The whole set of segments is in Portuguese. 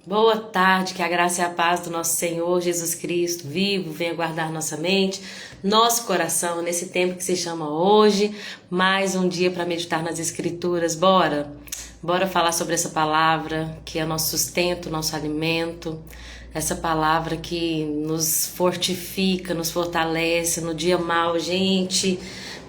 Boa tarde, que a graça e a paz do nosso Senhor Jesus Cristo, vivo, venha guardar nossa mente, nosso coração, nesse tempo que se chama hoje, mais um dia para meditar nas Escrituras. Bora falar sobre essa palavra que é nosso sustento, nosso alimento, essa palavra que nos fortifica, nos fortalece no dia mau, gente.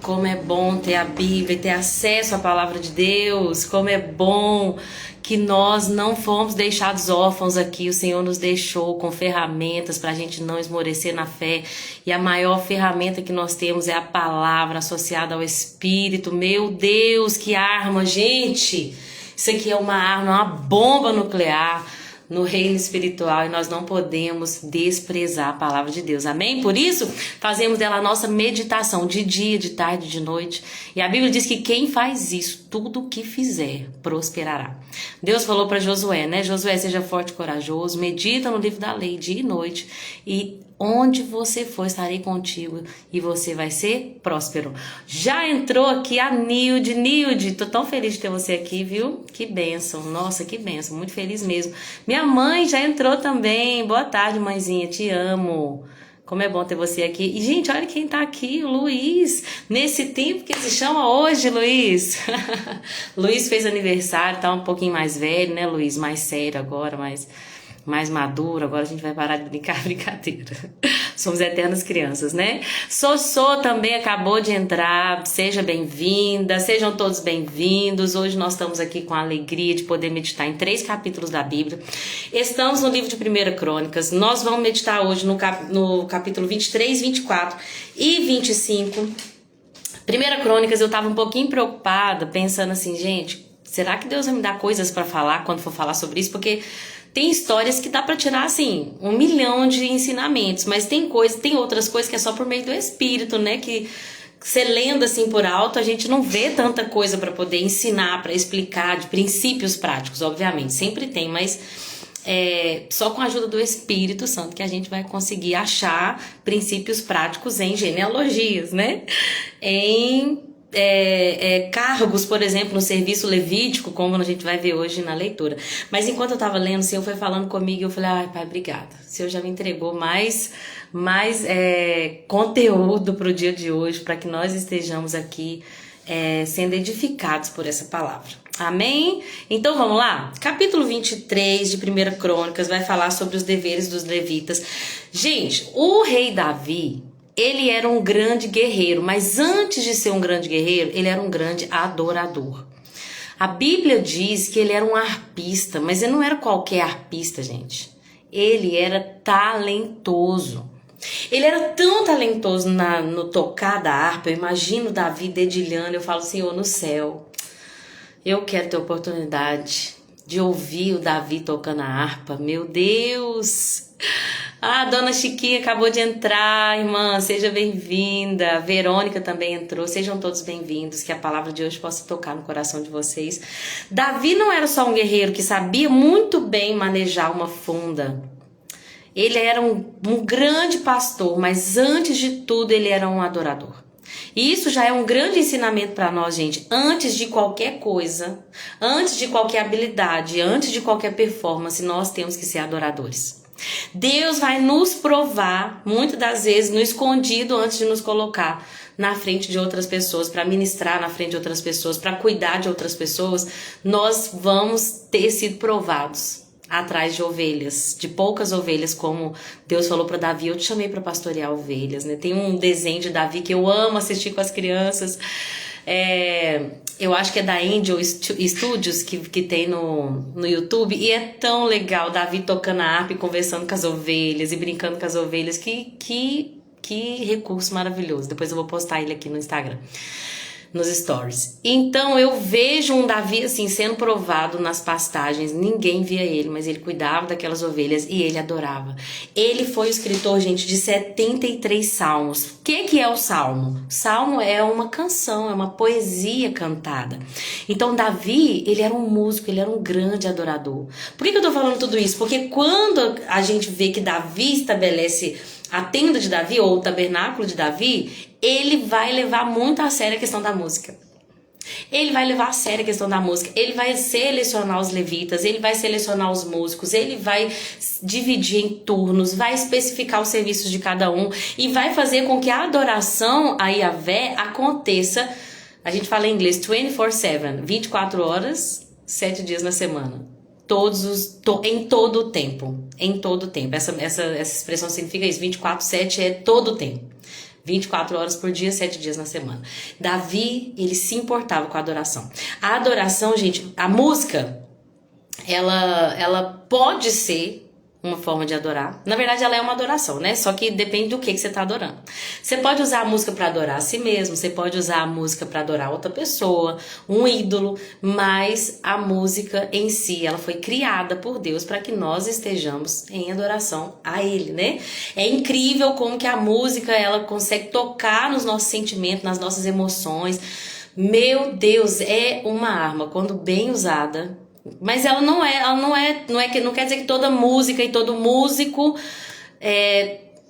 Como é bom ter a Bíblia e ter acesso à palavra de Deus. Como é bom que nós não fomos deixados órfãos aqui. O Senhor nos deixou com ferramentas para a gente não esmorecer na fé. E a maior ferramenta que nós temos é a palavra associada ao Espírito. Meu Deus, que arma, gente! Isso aqui é uma arma, uma bomba nuclear no reino espiritual e nós não podemos desprezar a palavra de Deus, amém? Por isso, fazemos dela a nossa meditação de dia, de tarde, de noite. E a Bíblia diz que quem faz isso, tudo o que fizer, prosperará. Deus falou para Josué, né? Josué, seja forte e corajoso, medita no livro da lei dia e noite e onde você for, estarei contigo e você vai ser próspero. Já entrou aqui a Nilde, tô tão feliz de ter você aqui, viu? Que bênção, nossa, que bênção, muito feliz mesmo. Minha mãe já entrou também, boa tarde, mãezinha, te amo. Como é bom ter você aqui. E, gente, olha quem tá aqui, o Luiz. Nesse tempo que se chama hoje, Luiz. Luiz fez aniversário, tá um pouquinho mais velho, né, Luiz? Mais sério agora, mais maduro. Agora a gente vai parar de brincar, brincadeira. Somos eternas crianças, né? Sossô também acabou de entrar. Seja bem-vinda, sejam todos bem-vindos. Hoje nós estamos aqui com a alegria de poder meditar em 3 capítulos da Bíblia. Estamos no livro de 1 Crônicas. Nós vamos meditar hoje no capítulo 23, 24 e 25. 1 Crônicas, eu estava um pouquinho preocupada, pensando assim, gente, será que Deus vai me dar coisas para falar quando for falar sobre isso? Porque tem histórias que dá pra tirar, assim, 1 milhão de ensinamentos, mas tem outras coisas que é só por meio do Espírito, né, que você lendo assim por alto, a gente não vê tanta coisa pra poder ensinar, pra explicar, de princípios práticos, obviamente, sempre tem, mas só com a ajuda do Espírito Santo que a gente vai conseguir achar princípios práticos em genealogias, né, em cargos, por exemplo, no serviço levítico, como a gente vai ver hoje na leitura. Mas enquanto eu estava lendo, o Senhor foi falando comigo, eu falei, ai, Pai, obrigada. O Senhor já me entregou mais conteúdo para o dia de hoje, para que nós estejamos aqui sendo edificados por essa palavra. Amém? Então vamos lá? Capítulo 23 de 1 Crônicas vai falar sobre os deveres dos levitas. Gente, o rei Davi, ele era um grande guerreiro, mas antes de ser um grande guerreiro, ele era um grande adorador. A Bíblia diz que ele era um arpista, mas ele não era qualquer arpista, gente. Ele era talentoso. Ele era tão talentoso no tocar da harpa, eu imagino Davi dedilhando, eu falo, Senhor, no céu, eu quero ter oportunidade de ouvir o Davi tocando a harpa, meu Deus! Ah, a dona Chiquinha acabou de entrar, irmã, seja bem-vinda. A Verônica também entrou, sejam todos bem-vindos, que a palavra de hoje possa tocar no coração de vocês. Davi não era só um guerreiro que sabia muito bem manejar uma funda. Ele era um grande pastor, mas antes de tudo ele era um adorador. E isso já é um grande ensinamento para nós, gente. Antes de qualquer coisa, antes de qualquer habilidade, antes de qualquer performance, nós temos que ser adoradores. Deus vai nos provar, muitas das vezes, no escondido antes de nos colocar na frente de outras pessoas, para ministrar na frente de outras pessoas, para cuidar de outras pessoas. Nós vamos ter sido provados atrás de ovelhas, de poucas ovelhas, como Deus falou para Davi, eu te chamei para pastorear ovelhas, né? Tem um desenho de Davi que eu amo assistir com as crianças, eu acho que é da Angel Studios, que tem no YouTube, e é tão legal, Davi tocando a harpa e conversando com as ovelhas, e brincando com as ovelhas, que recurso maravilhoso, depois eu vou postar ele aqui no Instagram, nos stories. Então eu vejo um Davi assim sendo provado nas pastagens, ninguém via ele, mas ele cuidava daquelas ovelhas e ele adorava. Ele foi o escritor, gente, de 73 salmos. O que é o salmo? Salmo é uma canção, é uma poesia cantada. Então Davi, ele era um músico, ele era um grande adorador. Por que eu tô falando tudo isso? Porque quando a gente vê que Davi estabelece a tenda de Davi, ou o tabernáculo de Davi, ele vai levar muito a sério a questão da música. Ele vai levar a sério a questão da música, ele vai selecionar os levitas, ele vai selecionar os músicos, ele vai dividir em turnos, vai especificar os serviços de cada um e vai fazer com que a adoração a Yahvé aconteça. A gente fala em inglês 24/7, 24 horas, 7 dias na semana. Em todo o tempo. Em todo o tempo. Essa expressão significa isso. 24/7 é todo o tempo. 24 horas por dia, 7 dias na semana. Davi, ele se importava com a adoração. A adoração, gente, a música, ela pode ser uma forma de adorar. Na verdade, ela é uma adoração, né? Só que depende do que você está adorando. Você pode usar a música para adorar a si mesmo, você pode usar a música para adorar outra pessoa, um ídolo, mas a música em si, ela foi criada por Deus para que nós estejamos em adoração a Ele, né? É incrível como que a música, ela consegue tocar nos nossos sentimentos, nas nossas emoções. Meu Deus, é uma arma, quando bem usada. Mas ela não quer dizer que toda música e todo músico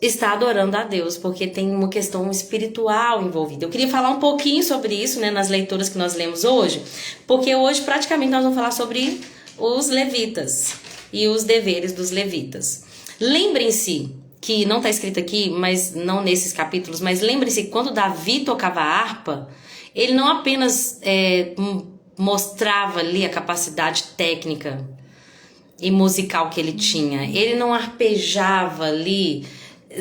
está adorando a Deus, porque tem uma questão espiritual envolvida. Eu queria falar um pouquinho sobre isso, né, nas leituras que nós lemos hoje, porque hoje praticamente nós vamos falar sobre os levitas e os deveres dos levitas. Lembrem-se que não está escrito aqui, mas não nesses capítulos, mas lembrem-se que quando Davi tocava a harpa, ele não apenas mostrava ali a capacidade técnica e musical que ele tinha. Ele não arpejava ali,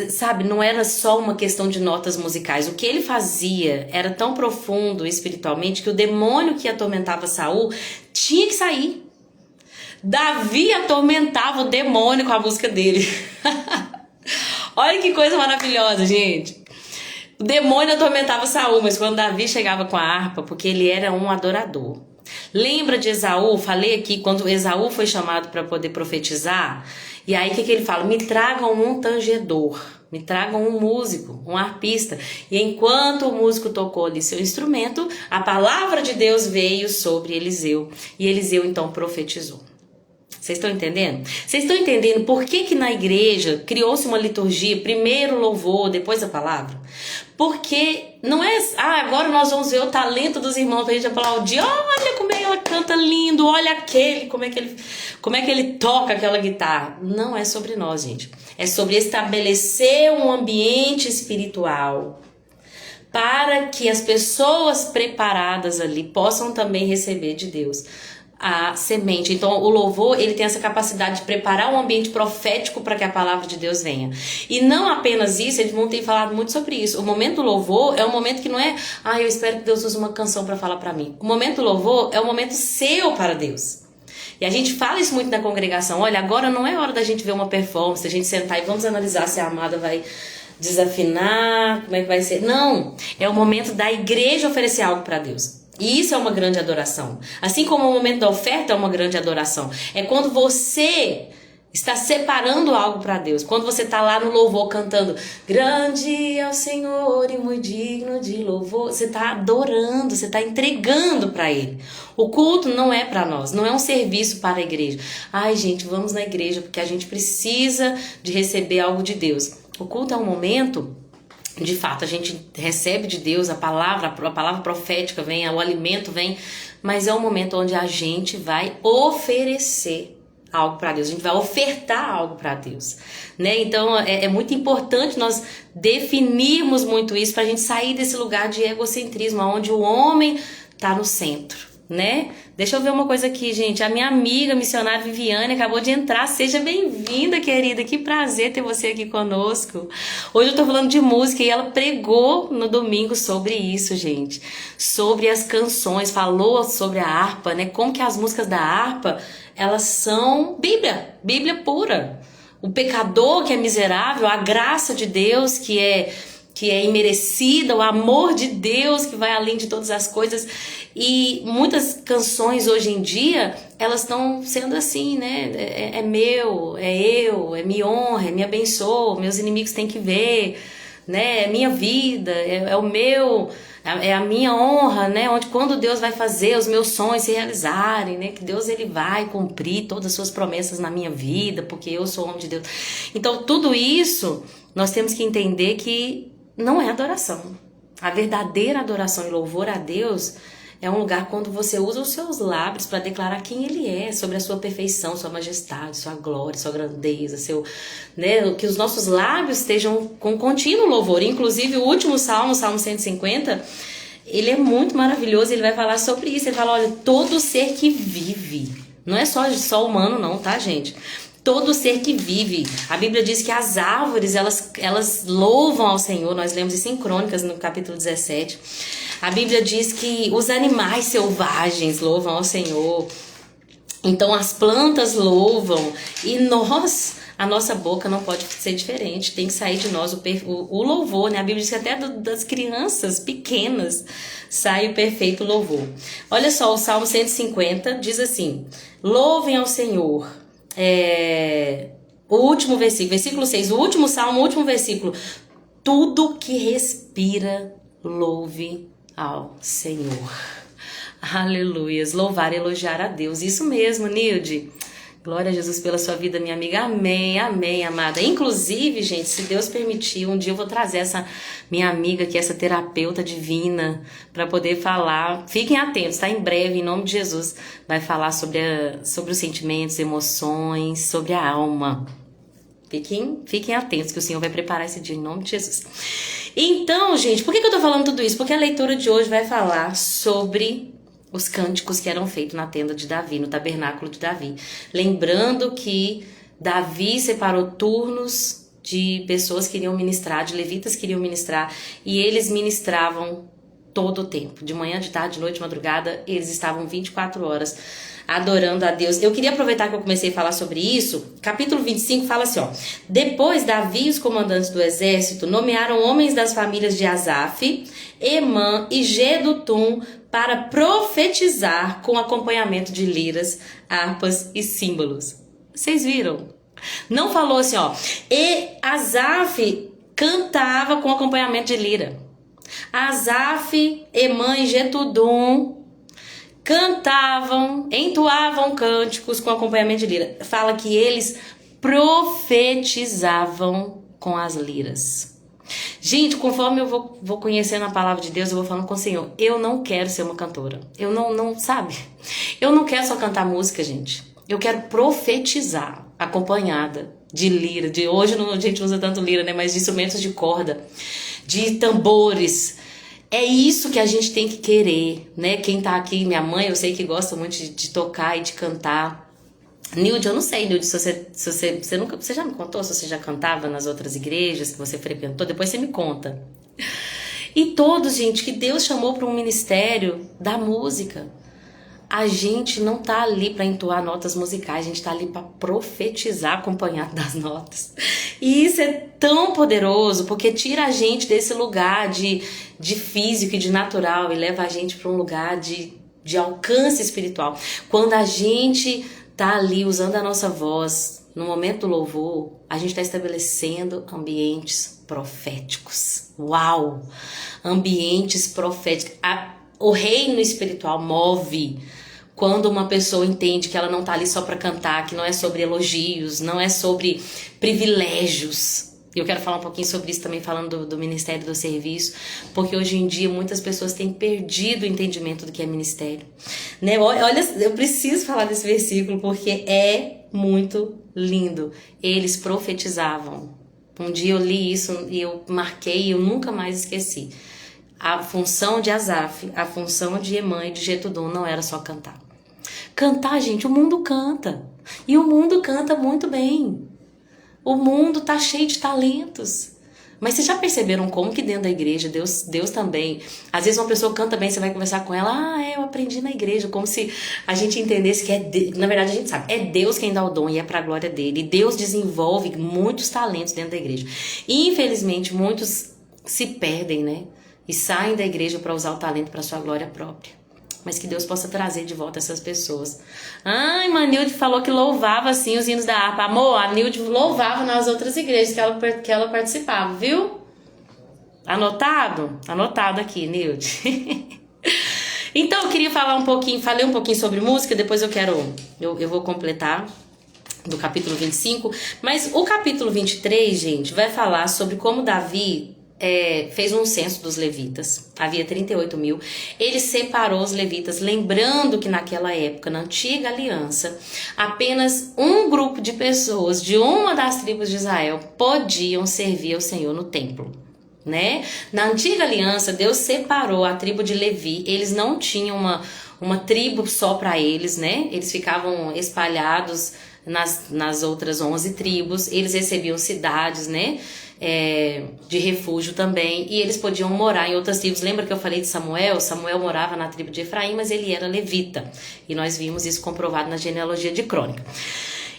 sabe? Não era só uma questão de notas musicais. O que ele fazia era tão profundo espiritualmente que o demônio que atormentava Saul tinha que sair. Davi atormentava o demônio com a música dele. Olha que coisa maravilhosa, gente. O demônio atormentava Saul, mas quando Davi chegava com a harpa, porque ele era um adorador. Lembra de Esaú? Falei aqui, quando Esaú foi chamado para poder profetizar, e aí o que ele fala? Me tragam um tangedor, me tragam um músico, um arpista. E enquanto o músico tocou ali seu instrumento, a palavra de Deus veio sobre Eliseu, e Eliseu então profetizou. Vocês estão entendendo? Vocês estão entendendo por que na igreja criou-se uma liturgia, primeiro o louvor, depois a palavra? Porque não é, agora nós vamos ver o talento dos irmãos pra gente aplaudir. Olha como é que ela canta lindo, olha aquele, como é que ele toca aquela guitarra. Não é sobre nós, gente. É sobre estabelecer um ambiente espiritual para que as pessoas preparadas ali possam também receber de Deus a semente. Então o louvor, ele tem essa capacidade de preparar um ambiente profético para que a palavra de Deus venha. E não apenas isso, eles vão ter falado muito sobre isso. O momento do louvor é um momento que não é, eu espero que Deus use uma canção para falar para mim. O momento do louvor é um momento seu para Deus. E a gente fala isso muito na congregação. Olha, agora não é hora da gente ver uma performance, a gente sentar e vamos analisar se a amada vai desafinar, como é que vai ser. Não, é o momento da igreja oferecer algo para Deus. E isso é uma grande adoração. Assim como o momento da oferta é uma grande adoração. É quando você está separando algo para Deus. Quando você está lá no louvor cantando grande é o Senhor e muito digno de louvor. Você está adorando, você está entregando para Ele. O culto não é para nós, não é um serviço para a igreja. Gente, vamos na igreja porque a gente precisa de receber algo de Deus. O culto é um momento... De fato, a gente recebe de Deus a palavra profética vem, o alimento vem, mas é um momento onde a gente vai oferecer algo para Deus, a gente vai ofertar algo para Deus, né? Então é muito importante nós definirmos muito isso para a gente sair desse lugar de egocentrismo, onde o homem está no centro, né? Deixa eu ver uma coisa aqui, gente. A minha amiga missionária Viviane acabou de entrar. Seja bem-vinda, querida. Que prazer ter você aqui conosco. Hoje eu tô falando de música e ela pregou no domingo sobre isso, gente. Sobre as canções, falou sobre a harpa, né? Como que as músicas da harpa, elas são Bíblia pura. O pecador que é miserável, a graça de Deus que é imerecida, o amor de Deus que vai além de todas as coisas. E muitas canções hoje em dia, elas estão sendo assim, né? É meu, é eu, é me honra, é me abençoa, meus inimigos têm que ver, né? É minha vida, é o meu, é a minha honra, né? Quando Deus vai fazer os meus sonhos se realizarem, né? Que Deus ele vai cumprir todas as suas promessas na minha vida, porque eu sou homem de Deus. Então tudo isso, nós temos que entender que não é adoração. A verdadeira adoração e louvor a Deus É um lugar quando você usa os seus lábios para declarar quem ele é, sobre a sua perfeição, sua majestade, sua glória, sua grandeza, né, que os nossos lábios estejam com contínuo louvor. Inclusive o último salmo, o Salmo 150, ele é muito maravilhoso, ele vai falar sobre isso. Ele fala, olha, todo ser que vive, não é só humano não, tá, gente? Todo ser que vive. A Bíblia diz que as árvores, elas louvam ao Senhor. Nós lemos isso em Crônicas, no capítulo 17. A Bíblia diz que os animais selvagens louvam ao Senhor. Então as plantas louvam. E a nossa boca não pode ser diferente. Tem que sair de nós o louvor, né? A Bíblia diz que até das crianças pequenas sai o perfeito louvor. Olha só, o Salmo 150 diz assim: louvem ao Senhor. O último versículo 6, o último salmo, o último versículo. Tudo que respira, louve ao Senhor. Aleluias, louvar e elogiar a Deus. Isso mesmo, Nilde. Glória a Jesus pela sua vida, minha amiga. Amém, amém, amada. Inclusive, gente, se Deus permitir, um dia eu vou trazer essa minha amiga aqui, essa terapeuta divina, para poder falar. Fiquem atentos, tá? Em breve, em nome de Jesus, vai falar sobre os sentimentos, emoções, sobre a alma. Fiquem atentos, que o Senhor vai preparar esse dia em nome de Jesus. Então, gente, por que eu tô falando tudo isso? Porque a leitura de hoje vai falar sobre os cânticos que eram feitos na tenda de Davi, no tabernáculo de Davi. Lembrando que Davi separou turnos de pessoas que iriam ministrar, de levitas que iriam ministrar, e eles ministravam todo o tempo. De manhã, de tarde, de noite, de madrugada, eles estavam 24 horas adorando a Deus. Eu queria aproveitar que eu comecei a falar sobre isso. Capítulo 25 fala assim, ó. Depois Davi e os comandantes do exército nomearam homens das famílias de Asaf, Emã e Gedutum para profetizar com acompanhamento de liras, harpas e símbolos. Vocês viram? Não falou assim, ó. E Asaf cantava com acompanhamento de lira. Asaf, Emã e Getudum cantavam, entoavam cânticos com acompanhamento de lira. Fala que eles profetizavam com as liras. Gente, conforme eu vou conhecendo a palavra de Deus, eu vou falando com o Senhor, eu não quero ser uma cantora. Eu não, sabe? Eu não quero só cantar música, gente. Eu quero profetizar, acompanhada de lira. Hoje a gente não usa tanto lira, né? Mas de instrumentos de corda, de tambores. É isso que a gente tem que querer, né? Quem tá aqui, minha mãe, eu sei que gosta muito de tocar e de cantar. Nilde, eu não sei, Nilde, se você já me contou se você já cantava nas outras igrejas que você frequentou, depois você me conta. E todos, gente, que Deus chamou para um ministério da música. A gente não tá ali para entoar notas musicais, a gente tá ali para profetizar acompanhado das notas. E isso é tão poderoso, porque tira a gente desse lugar de físico e de natural e leva a gente para um lugar de alcance espiritual. Quando a gente tá ali usando a nossa voz no momento do louvor, a gente está estabelecendo ambientes proféticos. Uau! Ambientes proféticos. O reino espiritual move quando uma pessoa entende que ela não tá ali só para cantar, que não é sobre elogios, não é sobre privilégios. E eu quero falar um pouquinho sobre isso também, falando do ministério do serviço, porque hoje em dia muitas pessoas têm perdido o entendimento do que é ministério. Né? Olha, eu preciso falar desse versículo porque é muito lindo. Eles profetizavam. Um dia eu li isso e eu marquei e eu nunca mais esqueci. A função de Asaf, a função de Emã e de Getudum não era só cantar. Cantar, gente, o mundo canta. E o mundo canta muito bem. O mundo tá cheio de talentos. Mas vocês já perceberam como que dentro da igreja, Deus também... Às vezes uma pessoa canta bem, você vai conversar com ela, eu aprendi na igreja. Como se a gente entendesse que na verdade a gente sabe, é Deus quem dá o dom e é pra glória dele. E Deus desenvolve muitos talentos dentro da igreja. E infelizmente muitos se perdem, né? E saem da igreja para usar o talento para sua glória própria. Mas que Deus possa trazer de volta essas pessoas. Ai, mas a Nilde falou que louvava assim os hinos da harpa. Amor, a Nilde louvava nas outras igrejas que ela participava, viu? Anotado? Anotado aqui, Nilde. Então, eu queria falar falei um pouquinho sobre música, depois eu vou completar do capítulo 25. Mas o capítulo 23, gente, vai falar sobre como Davi fez um censo dos levitas, havia 38 mil, ele separou os levitas, lembrando que naquela época, na antiga aliança, apenas um grupo de pessoas de uma das tribos de Israel podiam servir ao Senhor no templo, né? Na antiga aliança, Deus separou a tribo de Levi, eles não tinham uma tribo só para eles, né? Eles ficavam espalhados nas outras 11 tribos, eles recebiam cidades, né? De refúgio também, e eles podiam morar em outras tribos. Lembra que eu falei de Samuel? Samuel morava na tribo de Efraim, mas ele era levita, e nós vimos isso comprovado na genealogia de Crônica.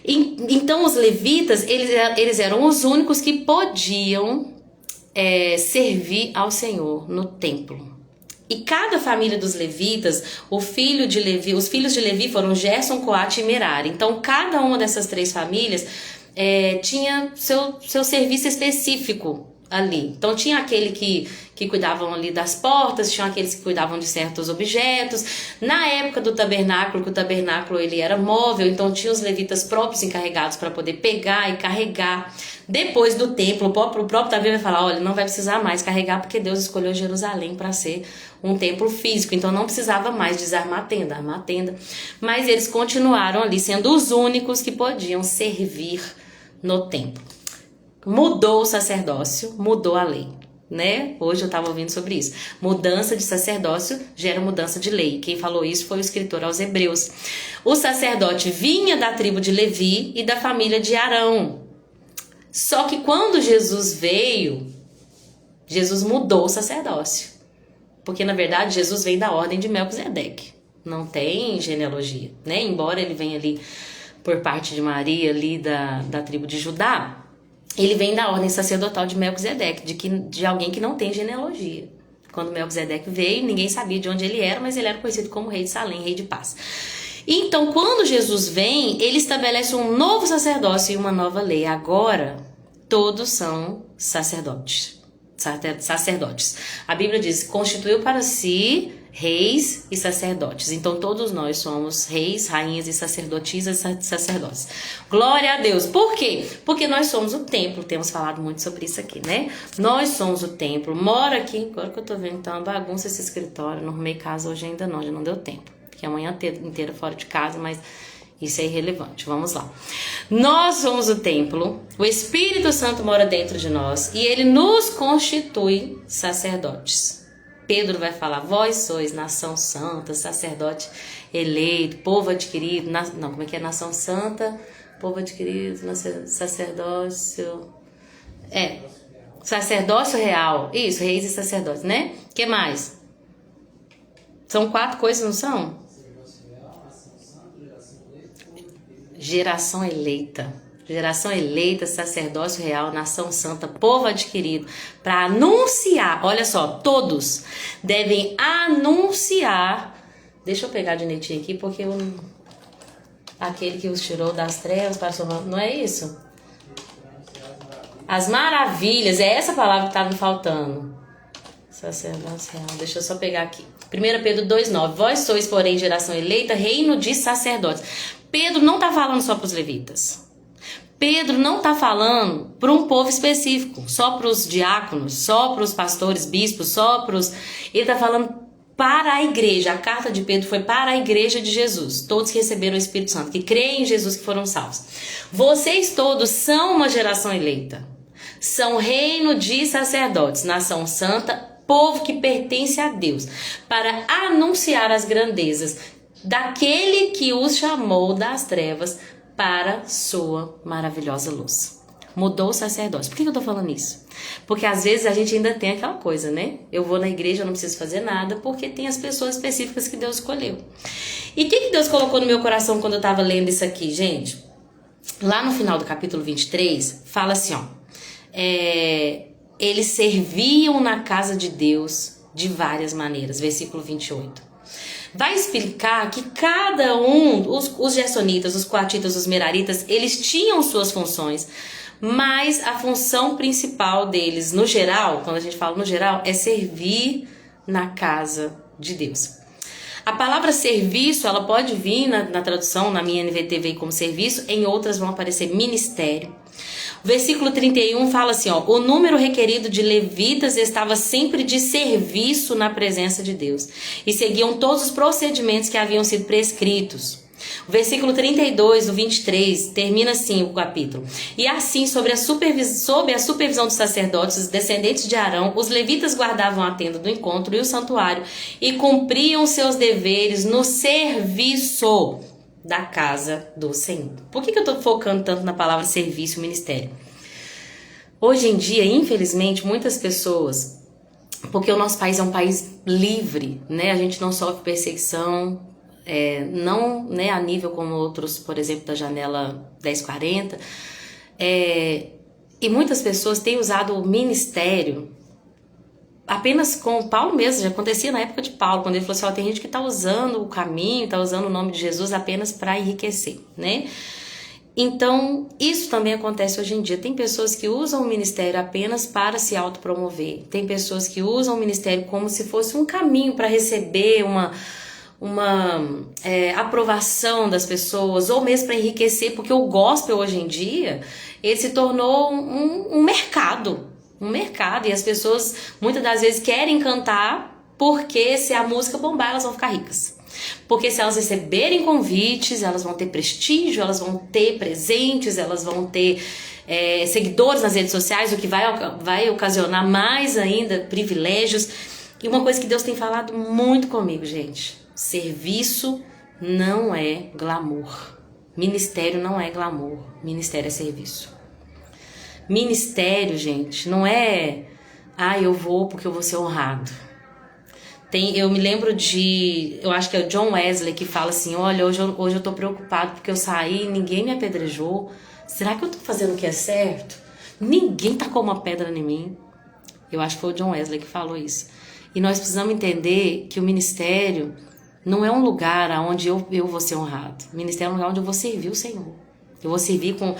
Então os levitas, eles eram os únicos que podiam servir ao Senhor no templo. E cada família dos levitas, os filhos de Levi foram Gerson, Coate e Merari. Então cada uma dessas 3 famílias tinha seu serviço específico ali. Então tinha aquele que cuidavam ali das portas, tinha aqueles que cuidavam de certos objetos. Na época do tabernáculo, que o tabernáculo ele era móvel, então tinha os levitas próprios encarregados para poder pegar e carregar. Depois do templo, o próprio Davi vai falar, olha, não vai precisar mais carregar porque Deus escolheu Jerusalém para ser um templo físico, então não precisava mais desarmar a tenda, armar a tenda. Mas eles continuaram ali sendo os únicos que podiam servir no templo. Mudou o sacerdócio, mudou a lei, né? Hoje eu estava ouvindo sobre isso. Mudança de sacerdócio gera mudança de lei. Quem falou isso foi o escritor aos Hebreus. O sacerdote vinha da tribo de Levi e da família de Arão. Só que quando Jesus veio, Jesus mudou o sacerdócio. Porque na verdade Jesus vem da ordem de Melquisedeque. Não tem genealogia, né? Embora ele venha ali por parte de Maria, ali da tribo de Judá, ele vem da ordem sacerdotal de Melquisedeque, de alguém que não tem genealogia. Quando Melquisedeque veio, ninguém sabia de onde ele era, mas ele era conhecido como rei de Salém, rei de paz. Então, quando Jesus vem, ele estabelece um novo sacerdócio e uma nova lei. Agora, todos são sacerdotes. A Bíblia diz, constituiu para si reis e sacerdotes. Então todos nós somos reis, rainhas e sacerdotisas e sacerdotes. Glória a Deus. Por quê? Porque nós somos o templo. Temos falado muito sobre isso aqui, né? Nós somos o templo. Mora aqui. Agora que eu tô vendo, tá uma bagunça esse escritório. Não arrumei casa hoje ainda não. Já não deu tempo. Fiquei a manhã inteira fora de casa, mas isso é irrelevante. Vamos lá. Nós somos o templo. O Espírito Santo mora dentro de nós e ele nos constitui sacerdotes. Pedro vai falar, vós sois nação santa, sacerdote eleito, povo adquirido, nação santa, povo adquirido, sacerdócio, sacerdócio real, isso, reis e sacerdotes, né? O que mais? São 4 coisas, não são? Geração eleita, sacerdócio real, nação santa, povo adquirido, para anunciar, olha só, todos devem anunciar, deixa eu pegar de netinho aqui, porque aquele que os tirou das trevas, passou, não é isso? As maravilhas, é essa palavra que estava me faltando. Sacerdócio real, deixa eu só pegar aqui. 1 Pedro 2,9, vós sois, porém, geração eleita, reino de sacerdotes. Pedro não está falando só para os levitas. Pedro não está falando para um povo específico, só para os diáconos, só para os pastores, bispos, só para os... Ele está falando para a igreja. A carta de Pedro foi para a igreja de Jesus. Todos que receberam o Espírito Santo, que creem em Jesus, que foram salvos. Vocês todos são uma geração eleita. São reino de sacerdotes, nação santa, povo que pertence a Deus, para anunciar as grandezas daquele que os chamou das trevas para sua maravilhosa luz. Mudou o sacerdócio. Por que eu tô falando isso? Porque às vezes a gente ainda tem aquela coisa, né? Eu vou na igreja, eu não preciso fazer nada, porque tem as pessoas específicas que Deus escolheu. E o que Deus colocou no meu coração quando eu tava lendo isso aqui, gente? Lá no final do capítulo 23, fala assim, ó. Eles serviam na casa de Deus de várias maneiras. Versículo 28. Vai explicar que cada um, os gersonitas, os coatitas, os meraritas, eles tinham suas funções, mas a função principal deles, no geral, quando a gente fala no geral, é servir na casa de Deus. A palavra serviço, ela pode vir na tradução, na minha NVT veio como serviço, em outras vão aparecer ministério. O versículo 31 fala assim, ó, o número requerido de levitas estava sempre de serviço na presença de Deus e seguiam todos os procedimentos que haviam sido prescritos. O versículo 32 do 23 termina assim o capítulo. E assim, sob a supervisão dos sacerdotes, os descendentes de Arão, os levitas guardavam a tenda do encontro e o santuário e cumpriam seus deveres no serviço da casa do Senhor. Por que eu estou focando tanto na palavra serviço e ministério? Hoje em dia, infelizmente, muitas pessoas, porque o nosso país é um país livre, né? A gente não sofre perseguição, não, né, a nível como outros, por exemplo, da janela 1040, e muitas pessoas têm usado o ministério apenas com Paulo mesmo. Já acontecia na época de Paulo, quando ele falou assim, ó, tem gente que está usando o caminho, está usando o nome de Jesus apenas para enriquecer, né? Então, isso também acontece hoje em dia. Tem pessoas que usam o ministério apenas para se autopromover. Tem pessoas que usam o ministério como se fosse um caminho para receber uma aprovação das pessoas, ou mesmo para enriquecer, porque o gospel hoje em dia, ele se tornou um mercado, e as pessoas muitas das vezes querem cantar porque se a música bombar elas vão ficar ricas, porque se elas receberem convites elas vão ter prestígio, elas vão ter presentes, elas vão ter seguidores nas redes sociais, o que vai ocasionar mais ainda privilégios. E uma coisa que Deus tem falado muito comigo, gente: serviço não é glamour. Ministério não é glamour. Ministério é serviço. Ministério, gente, não é eu vou porque eu vou ser honrado. Eu me lembro eu acho que é o John Wesley que fala assim, olha, hoje eu tô preocupado porque eu saí e ninguém me apedrejou. Será que eu tô fazendo o que é certo? Ninguém tacou uma pedra em mim. Eu acho que foi o John Wesley que falou isso. E nós precisamos entender que o ministério não é um lugar onde eu vou ser honrado. O ministério é um lugar onde eu vou servir o Senhor. Eu vou servir com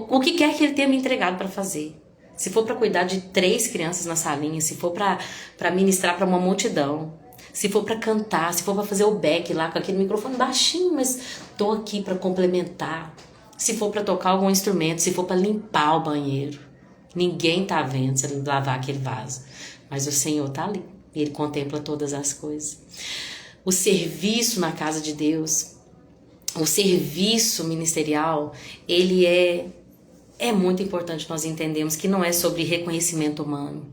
o que quer que Ele tenha me entregado para fazer. Se for para cuidar de 3 crianças na salinha, se for para ministrar para uma multidão, se for para cantar, se for para fazer o back lá com aquele microfone baixinho, mas tô aqui para complementar. Se for para tocar algum instrumento, se for para limpar o banheiro. Ninguém tá vendo se ele lavar aquele vaso, mas o Senhor tá ali. Ele contempla todas as coisas. O serviço na casa de Deus, o serviço ministerial, ele é muito importante nós entendermos que não é sobre reconhecimento humano.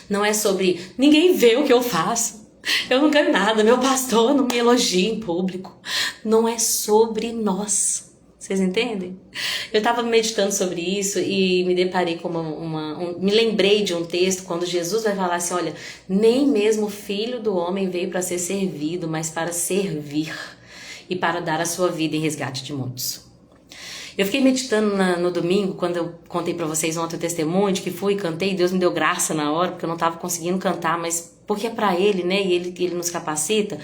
Não é sobre ninguém vê o que eu faço. Eu não ganho nada, meu pastor não me elogia em público. Não é sobre nós. Vocês entendem? Eu estava meditando sobre isso e me deparei com me lembrei de um texto quando Jesus vai falar assim, olha, nem mesmo o Filho do Homem veio para ser servido, mas para servir e para dar a sua vida em resgate de muitos. Eu fiquei meditando no domingo, quando eu contei para vocês ontem o testemunho de que fui e cantei, Deus me deu graça na hora, porque eu não estava conseguindo cantar, mas porque é para Ele, né? E Ele nos capacita.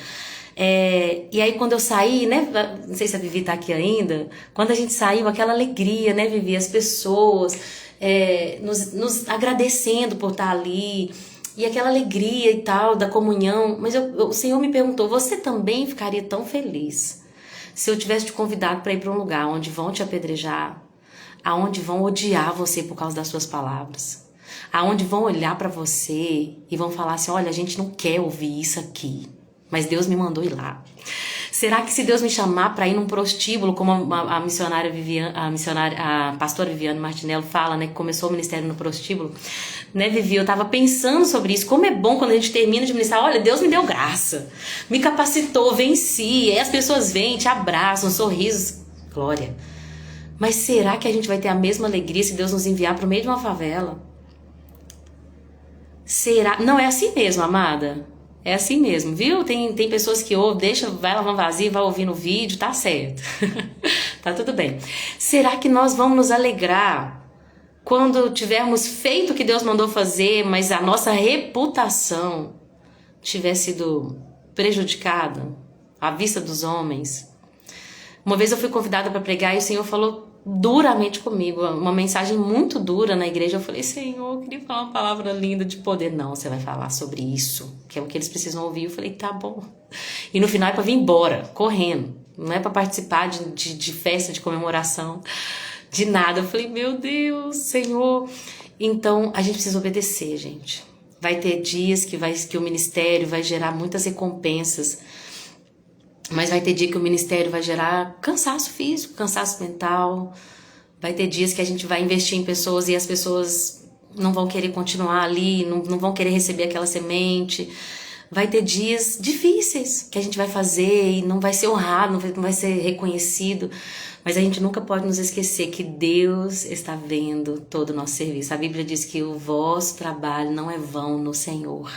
E aí quando eu saí, né, não sei se a Vivi tá aqui ainda, quando a gente saiu, aquela alegria, né, Vivi, as pessoas nos agradecendo por estar ali, e aquela alegria e tal, da comunhão, mas o Senhor me perguntou, você também ficaria tão feliz se eu tivesse te convidado para ir para um lugar onde vão te apedrejar, aonde vão odiar você por causa das suas palavras, aonde vão olhar para você e vão falar assim, olha, a gente não quer ouvir isso aqui, mas Deus me mandou ir lá. Será que se Deus me chamar para ir num prostíbulo, como a pastora Viviane Martinello fala, né, que começou o ministério no prostíbulo, né, Vivi, eu tava pensando sobre isso, como é bom quando a gente termina de ministrar, olha, Deus me deu graça, me capacitou, venci, e as pessoas vêm, te abraçam, sorrisos, glória. Mas será que a gente vai ter a mesma alegria se Deus nos enviar para o meio de uma favela? Será? Não é assim mesmo, amada? É assim mesmo, viu? Tem pessoas que ouvem, vai lavar um vazio, vai ouvir no vídeo, tá certo. Tá tudo bem. Será que nós vamos nos alegrar quando tivermos feito o que Deus mandou fazer, mas a nossa reputação tiver sido prejudicada à vista dos homens? Uma vez eu fui convidada para pregar e o Senhor falou duramente comigo, uma mensagem muito dura na igreja. Eu falei, Senhor, eu queria falar uma palavra linda de poder. Não, você vai falar sobre isso, que é o que eles precisam ouvir. Eu falei, tá bom. E no final é para vir embora, correndo. Não é para participar de festa, de comemoração. De nada. Eu falei, meu Deus, Senhor. Então, a gente precisa obedecer, gente. Vai ter dias que o ministério vai gerar muitas recompensas, mas vai ter dia que o ministério vai gerar cansaço físico, cansaço mental. Vai ter dias que a gente vai investir em pessoas e as pessoas não vão querer continuar ali, não vão querer receber aquela semente. Vai ter dias difíceis que a gente vai fazer e não vai ser honrado, não vai ser reconhecido. Mas a gente nunca pode nos esquecer que Deus está vendo todo o nosso serviço. A Bíblia diz que o vosso trabalho não é vão no Senhor.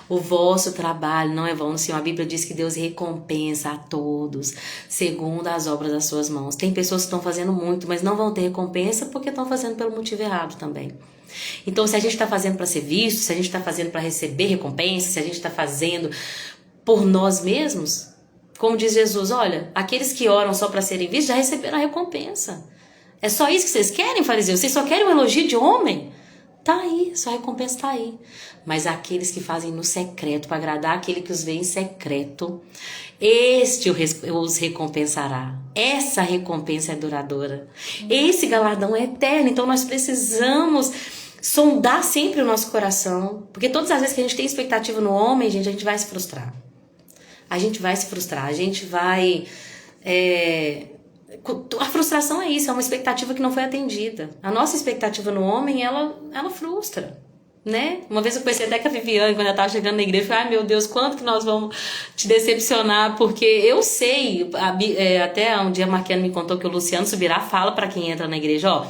O vosso trabalho não é vão no Senhor. A Bíblia diz que Deus recompensa a todos, segundo as obras das suas mãos. Tem pessoas que estão fazendo muito, mas não vão ter recompensa porque estão fazendo pelo motivo errado também. Então, se a gente está fazendo para ser visto, se a gente está fazendo para receber recompensa, se a gente está fazendo por nós mesmos, como diz Jesus, olha, aqueles que oram só para serem vistos já receberam a recompensa. É só isso que vocês querem, fariseus? Vocês só querem um elogio de homem? Tá aí, sua recompensa tá aí. Mas aqueles que fazem no secreto, para agradar aquele que os vê em secreto, este os recompensará. Essa recompensa é duradoura. Esse galardão é eterno. Então nós precisamos sondar sempre o nosso coração. Porque todas as vezes que a gente tem expectativa no homem, gente, a gente vai se frustrar. A gente vai se frustrar. A gente vai... A frustração é isso, é uma expectativa que não foi atendida. A nossa expectativa no homem, ela frustra, né? Uma vez eu pensei até que a Viviane, quando ela estava chegando na igreja, eu falei, ai meu Deus, quanto que nós vamos te decepcionar, porque eu sei, até um dia a Marquiana me contou que o Luciano Subirá fala para quem entra na igreja, ó,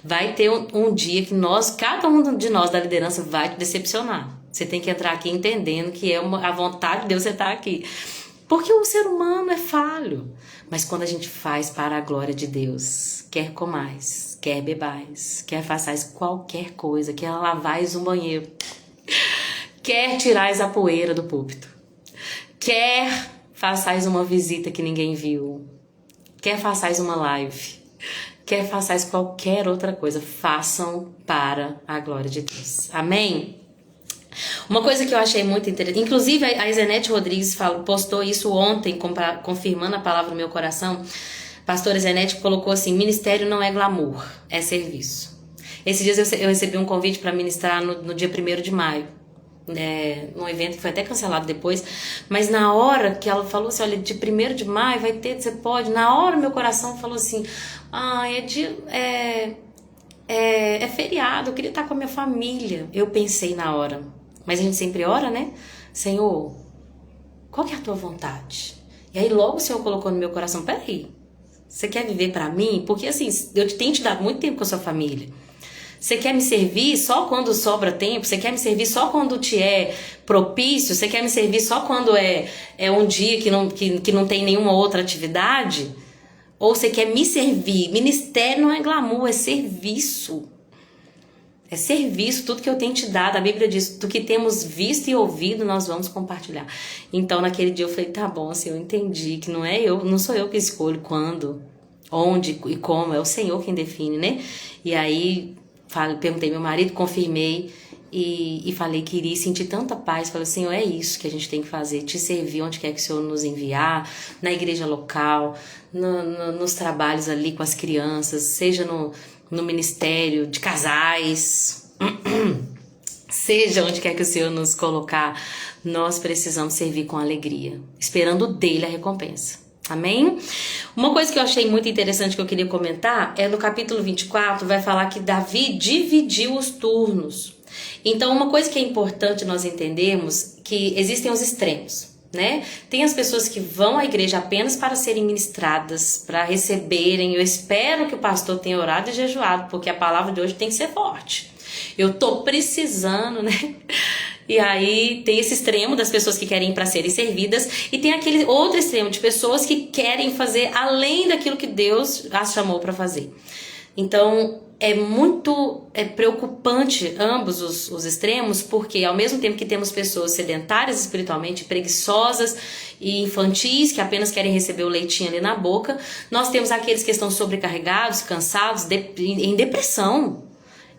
vai ter um dia que cada um de nós da liderança vai te decepcionar. Você tem que entrar aqui entendendo que é a vontade de Deus você estar aqui. Porque o ser humano é falho. Mas quando a gente faz para a glória de Deus, quer comais, quer bebais, quer façais qualquer coisa, quer lavais um banheiro, quer tirais a poeira do púlpito, quer façais uma visita que ninguém viu, quer façais uma live, quer façais qualquer outra coisa, façam para a glória de Deus. Amém? Uma coisa que eu achei muito interessante, inclusive a Zenete Rodrigues postou isso ontem, confirmando a palavra no meu coração. Pastora Zenete colocou assim, ministério não é glamour, é serviço. Esses dias eu recebi um convite para ministrar no dia 1º de maio, num evento que foi até cancelado depois, mas na hora que ela falou assim, olha, de 1º de maio vai ter, você pode, na hora meu coração falou assim, é feriado, eu queria estar com a minha família. Eu pensei na hora, mas a gente sempre ora, né? Senhor, qual que é a tua vontade? E aí logo o Senhor colocou no meu coração, peraí, você quer viver pra mim? Porque assim, eu tenho te dado muito tempo com a sua família. Você quer me servir só quando sobra tempo? Você quer me servir só quando te é propício? Você quer me servir só quando é um dia que não tem nenhuma outra atividade? Ou você quer me servir? Ministério não é glamour, é serviço. É serviço, tudo que eu tenho te dado. A Bíblia diz, do que temos visto e ouvido, nós vamos compartilhar. Então, naquele dia eu falei, tá bom, assim, eu entendi que não sou eu que escolho quando, onde e como, é o Senhor quem define, né? E aí, perguntei ao meu marido, confirmei e falei que iria sentir tanta paz. Falei, Senhor, é isso que a gente tem que fazer, te servir onde quer que o Senhor nos enviar, na igreja local, nos trabalhos ali com as crianças, seja no ministério de casais, seja onde quer que o Senhor nos colocar, nós precisamos servir com alegria, esperando dele a recompensa. Amém? Uma coisa que eu achei muito interessante que eu queria comentar é no capítulo 24, vai falar que Davi dividiu os turnos. Então, uma coisa que é importante nós entendermos que existem os extremos, né? Tem as pessoas que vão à igreja apenas para serem ministradas, para receberem. Eu espero que o pastor tenha orado e jejuado, porque a palavra de hoje tem que ser forte. Eu tô precisando, né? E aí tem esse extremo das pessoas que querem ir para serem servidas, e tem aquele outro extremo de pessoas que querem fazer além daquilo que Deus as chamou para fazer. Então é muito preocupante ambos os extremos, porque ao mesmo tempo que temos pessoas sedentárias espiritualmente, preguiçosas e infantis, que apenas querem receber o leitinho ali na boca, nós temos aqueles que estão sobrecarregados, cansados, em depressão.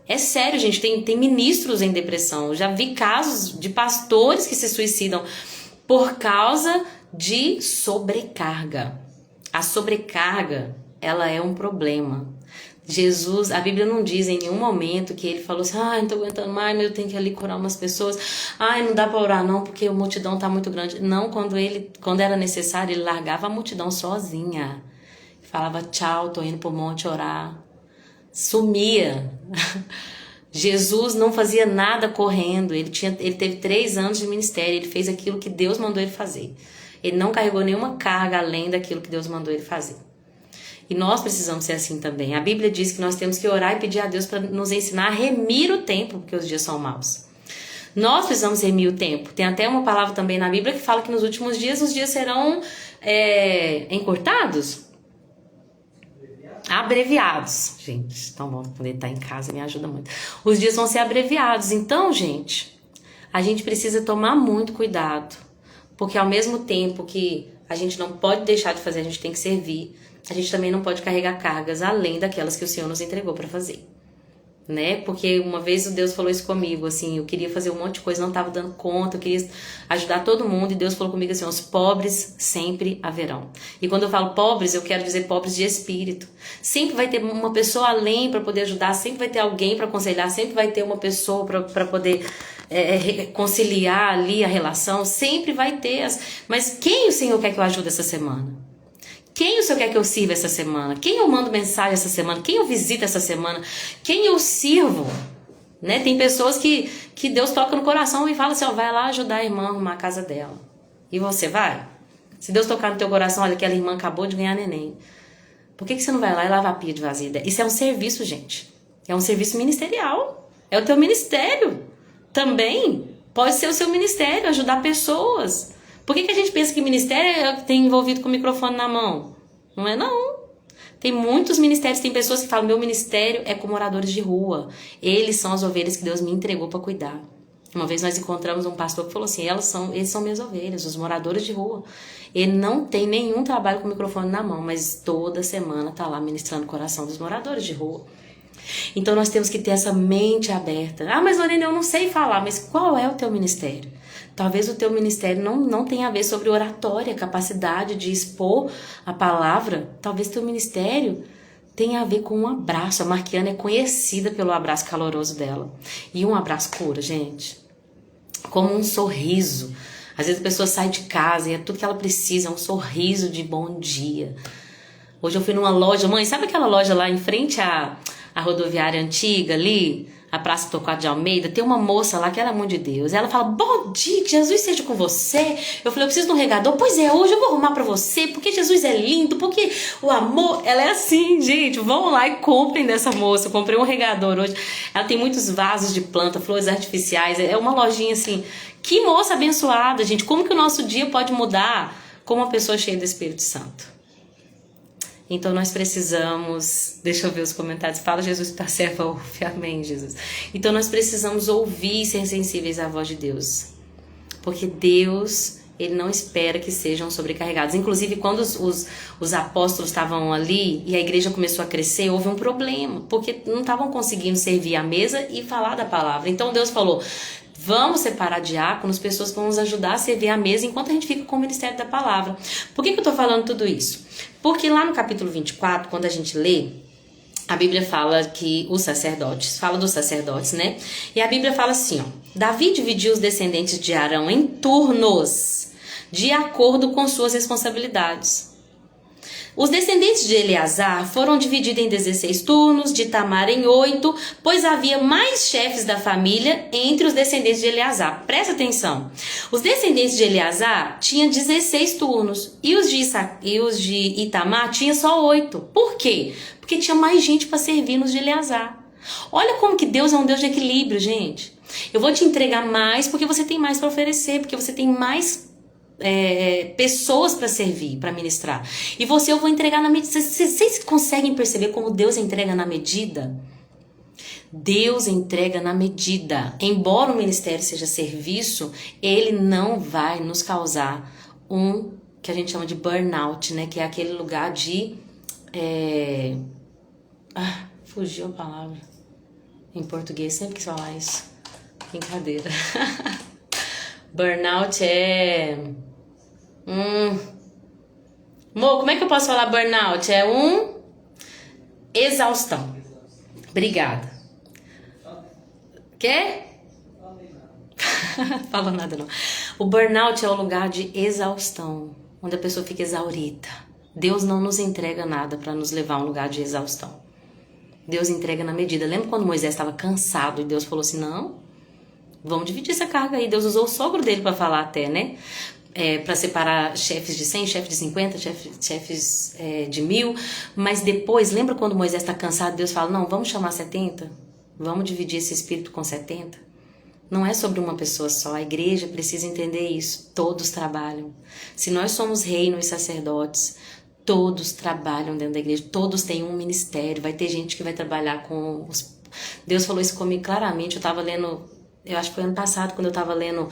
É sério, gente, tem ministros em depressão. Eu já vi casos de pastores que se suicidam por causa de sobrecarga. A sobrecarga ela é um problema. Jesus, a Bíblia não diz em nenhum momento que ele falou assim, não tô aguentando mais, mas eu tenho que ir ali curar umas pessoas, não dá pra orar não, porque a multidão tá muito grande. Não, quando era necessário, ele largava a multidão sozinha. Falava, tchau, tô indo pro monte orar. Sumia. Jesus não fazia nada correndo, ele teve 3 anos de ministério, ele fez aquilo que Deus mandou ele fazer. Ele não carregou nenhuma carga além daquilo que Deus mandou ele fazer. E nós precisamos ser assim também. A Bíblia diz que nós temos que orar e pedir a Deus para nos ensinar a remir o tempo, porque os dias são maus. Nós precisamos remir o tempo. Tem até uma palavra também na Bíblia que fala que nos últimos dias os dias serão encurtados. Abreviados. Gente, tão bom poder estar em casa, me ajuda muito. Os dias vão ser abreviados. Então, gente, a gente precisa tomar muito cuidado. Porque ao mesmo tempo que a gente não pode deixar de fazer, a gente tem que servir. A gente também não pode carregar cargas além daquelas que o Senhor nos entregou para fazer, né? Porque uma vez o Deus falou isso comigo, assim, eu queria fazer um monte de coisa, não estava dando conta, eu queria ajudar todo mundo, e Deus falou comigo assim, os pobres sempre haverão. E quando eu falo pobres, eu quero dizer pobres de espírito. Sempre vai ter uma pessoa além para poder ajudar, sempre vai ter alguém para aconselhar, sempre vai ter uma pessoa para poder conciliar ali a relação, sempre vai ter. Mas quem o Senhor quer que eu ajude essa semana? Quem o Senhor quer que eu sirva essa semana? Quem eu mando mensagem essa semana? Quem eu visito essa semana? Quem eu sirvo? Né? Tem pessoas que Deus toca no coração e fala assim, vai lá ajudar a irmã a arrumar a casa dela. E você vai? Se Deus tocar no teu coração, olha, aquela irmã acabou de ganhar neném. Por que você não vai lá e lavar a pia de vasilha dela? Isso é um serviço, gente. É um serviço ministerial. É o teu ministério. Também pode ser o seu ministério, ajudar pessoas. Por que a gente pensa que ministério tem envolvido com o microfone na mão? Não é não. Tem muitos ministérios, tem pessoas que falam, meu ministério é com moradores de rua. Eles são as ovelhas que Deus me entregou para cuidar. Uma vez nós encontramos um pastor que falou assim, eles são minhas ovelhas, os moradores de rua. Ele não tem nenhum trabalho com o microfone na mão, mas toda semana tá lá ministrando o coração dos moradores de rua. Então nós temos que ter essa mente aberta. Mas Lorena, eu não sei falar, mas qual é o teu ministério? Talvez o teu ministério não tenha a ver sobre oratória, capacidade de expor a palavra. Talvez teu ministério tenha a ver com um abraço. A Marquiana é conhecida pelo abraço caloroso dela. E um abraço cura, gente. Como um sorriso. Às vezes a pessoa sai de casa e é tudo que ela precisa, é um sorriso de bom dia. Hoje eu fui numa loja, mãe, sabe aquela loja lá em frente à rodoviária antiga ali? A Praça Torquato de Almeida, tem uma moça lá que era mãe de Deus. Ela fala, bom dia, que Jesus seja com você. Eu falei, eu preciso de um regador. Pois é, hoje eu vou arrumar pra você, porque Jesus é lindo, porque o amor... Ela é assim, gente, vão lá e comprem dessa moça. Eu comprei um regador hoje. Ela tem muitos vasos de planta, flores artificiais. É uma lojinha assim. Que moça abençoada, gente. Como que o nosso dia pode mudar com uma pessoa cheia do Espírito Santo? Então nós precisamos, deixa eu ver os comentários, fala Jesus para a serva ouve, amém Jesus. Então nós precisamos ouvir e ser sensíveis à voz de Deus, porque Deus, Ele não espera que sejam sobrecarregados. Inclusive quando os apóstolos estavam ali e a igreja começou a crescer, houve um problema, porque não estavam conseguindo servir à mesa e falar da palavra. Então Deus falou, vamos separar diáconos, pessoas que vão nos ajudar a servir à mesa enquanto a gente fica com o ministério da palavra. Por que eu estou falando tudo isso? Porque lá no capítulo 24, quando a gente lê, a Bíblia fala que os sacerdotes, fala dos sacerdotes, né? E a Bíblia fala assim, Davi dividiu os descendentes de Arão em turnos, de acordo com suas responsabilidades. Os descendentes de Eleazar foram divididos em 16 turnos, de Itamar em 8, pois havia mais chefes da família entre os descendentes de Eleazar. Presta atenção. Os descendentes de Eleazar tinham 16 turnos e os de Itamar tinham só 8. Por quê? Porque tinha mais gente para servir nos de Eleazar. Olha como que Deus é um Deus de equilíbrio, gente. Eu vou te entregar mais porque você tem mais para oferecer, porque você tem mais pessoas para servir, para ministrar. E eu vou entregar na medida. Vocês conseguem perceber como Deus entrega na medida? Deus entrega na medida. Embora o ministério seja serviço, ele não vai nos causar um que a gente chama de burnout, né? Que é aquele lugar de fugiu a palavra em português, sempre quis falar isso. Brincadeira. Burnout Mo, como é que eu posso falar burnout? É um exaustão. Obrigada. Quer? Fala nada não. O burnout é o lugar de exaustão, onde a pessoa fica exaurida. Deus não nos entrega nada para nos levar a um lugar de exaustão. Deus entrega na medida. Lembra quando Moisés estava cansado e Deus falou assim, não, vamos dividir essa carga aí. Deus usou o sogro dele para falar até, né? Para separar chefes de 100, chefes de 50, chefes de 1000. Mas depois, lembra quando Moisés está cansado, Deus fala, não, vamos chamar 70? Vamos dividir esse espírito com 70? Não é sobre uma pessoa só, a igreja precisa entender isso. Todos trabalham. Se nós somos reino e sacerdotes, todos trabalham dentro da igreja, todos têm um ministério. Vai ter gente que vai trabalhar com os... Deus falou isso comigo claramente. Eu estava lendo, eu acho que foi ano passado, quando eu estava lendo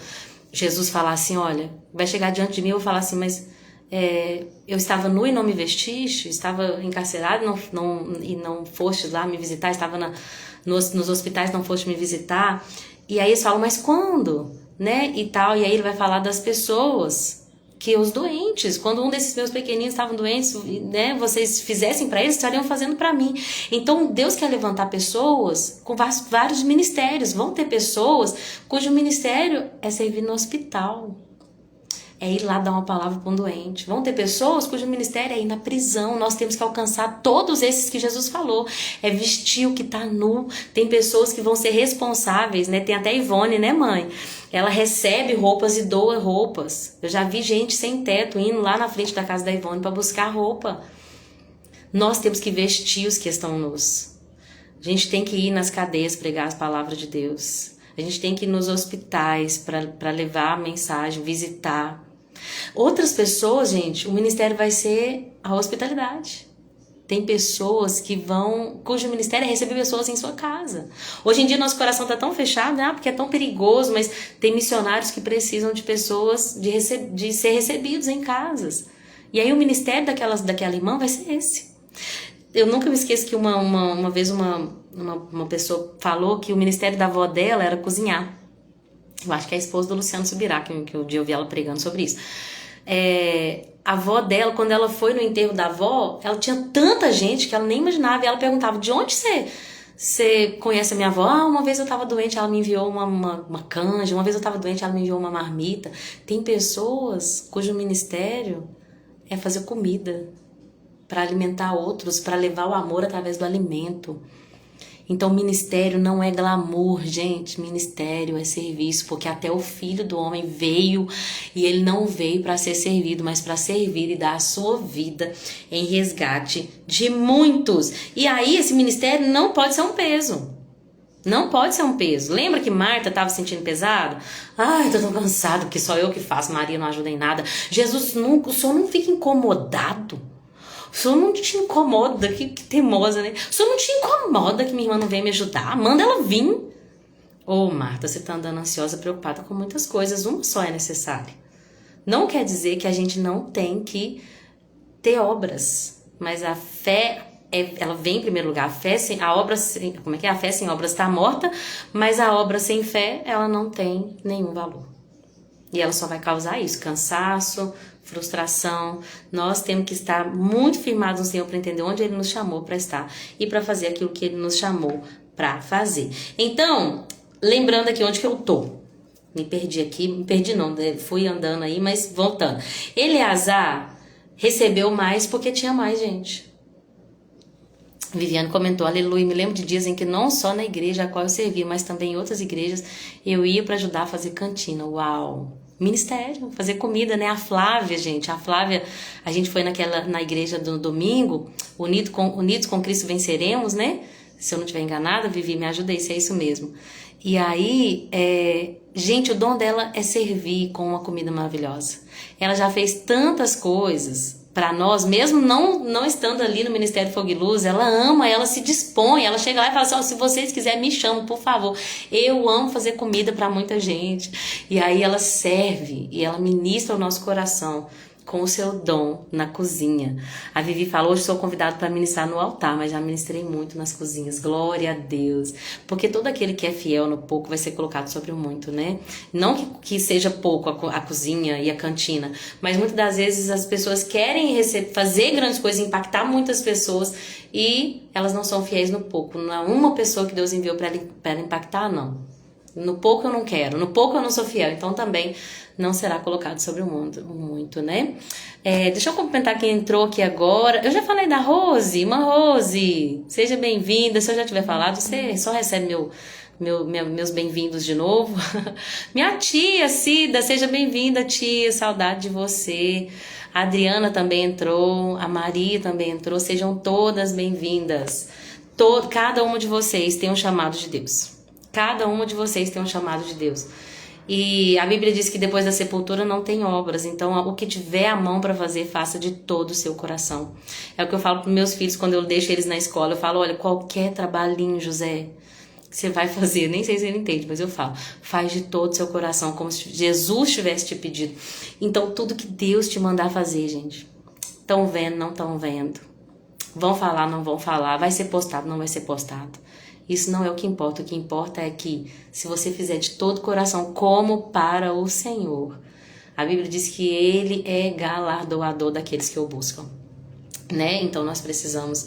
Jesus falar assim, olha, vai chegar diante de mim, eu vou falar assim, mas eu estava nu e não me vestiste, estava encarcerado e não foste lá me visitar, estava nos hospitais, não foste me visitar. E aí eles falam, mas quando? Né? E tal, e aí ele vai falar das pessoas, que os doentes, quando um desses meus pequeninos estavam doentes, né, vocês fizessem para eles, estariam fazendo para mim. Então Deus quer levantar pessoas com vários ministérios. Vão ter pessoas cujo ministério é servir no hospital, é ir lá dar uma palavra para um doente. Vão ter pessoas cujo ministério é ir na prisão. Nós temos que alcançar todos esses que Jesus falou. É vestir o que está nu. Tem pessoas que vão ser responsáveis, né? Tem até Ivone, né, mãe? Ela recebe roupas e doa roupas. Eu já vi gente sem teto indo lá na frente da casa da Ivone para buscar roupa. Nós temos que vestir os que estão nus. A gente tem que ir nas cadeias pregar as palavras de Deus. A gente tem que ir nos hospitais para levar a mensagem, visitar. Outras pessoas, gente, o ministério vai ser a hospitalidade. Tem pessoas que cujo ministério é receber pessoas em sua casa. Hoje em dia nosso coração está tão fechado, porque é tão perigoso, mas tem missionários que precisam de pessoas de ser recebidos em casas. E aí o ministério daquela irmã vai ser esse. Eu nunca me esqueço que uma vez uma pessoa falou que o ministério da avó dela era cozinhar. Eu acho que é a esposa do Luciano Subirá, que um dia eu vi ela pregando sobre isso. A avó dela, quando ela foi no enterro da avó, ela tinha tanta gente que ela nem imaginava. E ela perguntava, de onde você conhece a minha avó? Uma vez eu estava doente, ela me enviou uma canja. Uma vez eu estava doente, ela me enviou uma marmita. Tem pessoas cujo ministério é fazer comida para alimentar outros, para levar o amor através do alimento. Então ministério não é glamour, gente. Ministério é serviço, porque até o Filho do Homem veio e ele não veio para ser servido, mas para servir e dar a sua vida em resgate de muitos. E aí esse ministério não pode ser um peso. Não pode ser um peso. Lembra que Marta estava se sentindo pesado? Ai, tô tão cansado, porque só eu que faço, Maria não ajuda em nada. Jesus, o senhor não fica incomodado? O senhor não te incomoda, que teimosa, né? O senhor não te incomoda que minha irmã não vem me ajudar? Manda ela vir. Marta, você tá andando ansiosa, preocupada com muitas coisas. Uma só é necessária. Não quer dizer que a gente não tem que ter obras. Mas a fé, ela vem em primeiro lugar. A fé sem obras está morta, mas a obra sem fé, ela não tem nenhum valor. E ela só vai causar isso, cansaço, frustração. Nós temos que estar muito firmados no Senhor para entender onde Ele nos chamou para estar e para fazer aquilo que Ele nos chamou para fazer. Então, lembrando aqui onde que eu tô. Me perdi não, fui andando aí, mas voltando. Eleazar recebeu mais porque tinha mais gente. Viviane comentou, aleluia, me lembro de dias em que não só na igreja a qual eu servia, mas também em outras igrejas eu ia para ajudar a fazer cantina. Uau! Ministério, fazer comida, né? A Flávia, gente, a gente foi na igreja do domingo, unidos com Cristo venceremos, né? Se eu não estiver enganada, Vivi, me ajuda aí, se é isso mesmo. E aí, gente, o dom dela é servir com uma comida maravilhosa. Ela já fez tantas coisas para nós, mesmo não estando ali no Ministério Fogo e Luz, ela ama, ela se dispõe, ela chega lá e fala assim, se vocês quiserem, me chamam, por favor. Eu amo fazer comida para muita gente. E aí ela serve e ela ministra o nosso coração com o seu dom na cozinha. A Vivi falou, hoje sou convidado para ministrar no altar, mas já ministrei muito nas cozinhas. Glória a Deus. Porque todo aquele que é fiel no pouco vai ser colocado sobre o muito, né? Não que seja pouco a cozinha e a cantina, mas muitas das vezes as pessoas querem fazer grandes coisas, impactar muitas pessoas e elas não são fiéis no pouco. Não é uma pessoa que Deus enviou para impactar, não. No pouco eu não quero, no pouco eu não sou fiel, então também não será colocado sobre o mundo muito, né? Deixa eu cumprimentar quem entrou aqui agora. Eu já falei da Rose, irmã Rose, seja bem-vinda. Se eu já tiver falado, você só recebe meus bem-vindos de novo. Minha tia Cida, seja bem-vinda, tia, saudade de você. A Adriana também entrou, a Maria também entrou, sejam todas bem-vindas. Cada uma de vocês tem um chamado de Deus. Cada uma de vocês tem um chamado de Deus. E a Bíblia diz que depois da sepultura não tem obras. Então, o que tiver a mão para fazer, faça de todo o seu coração. É o que eu falo para meus filhos quando eu deixo eles na escola. Eu falo, olha, qualquer trabalhinho, José, que você vai fazer, nem sei se ele entende, mas eu falo, faz de todo o seu coração, como se Jesus tivesse te pedido. Então, tudo que Deus te mandar fazer, gente, estão vendo, não estão vendo. Vão falar, não vão falar. Vai ser postado, não vai ser postado. Isso não é o que importa. O que importa é que, se você fizer de todo o coração, como para o Senhor, a Bíblia diz que Ele é galardoador daqueles que o buscam, né? Então nós precisamos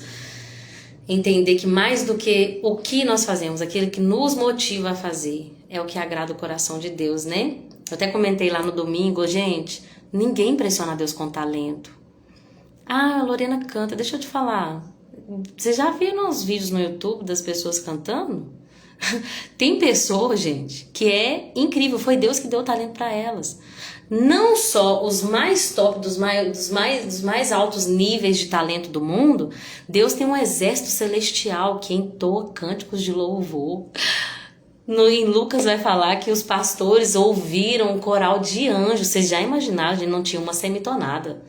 entender que mais do que o que nós fazemos, aquilo que nos motiva a fazer, é o que agrada o coração de Deus, né? Eu até comentei lá no domingo, gente, ninguém impressiona Deus com talento. Ah, a Lorena canta, deixa eu te falar. Você já viu uns vídeos no YouTube das pessoas cantando? Tem pessoas, gente, que é incrível. Foi Deus que deu o talento para elas. Não só os mais top, dos mais altos níveis de talento do mundo. Deus tem um exército celestial que entoa cânticos de louvor. Em Lucas vai falar que os pastores ouviram um coral de anjos. Vocês já imaginaram? Não tinha uma semitonada.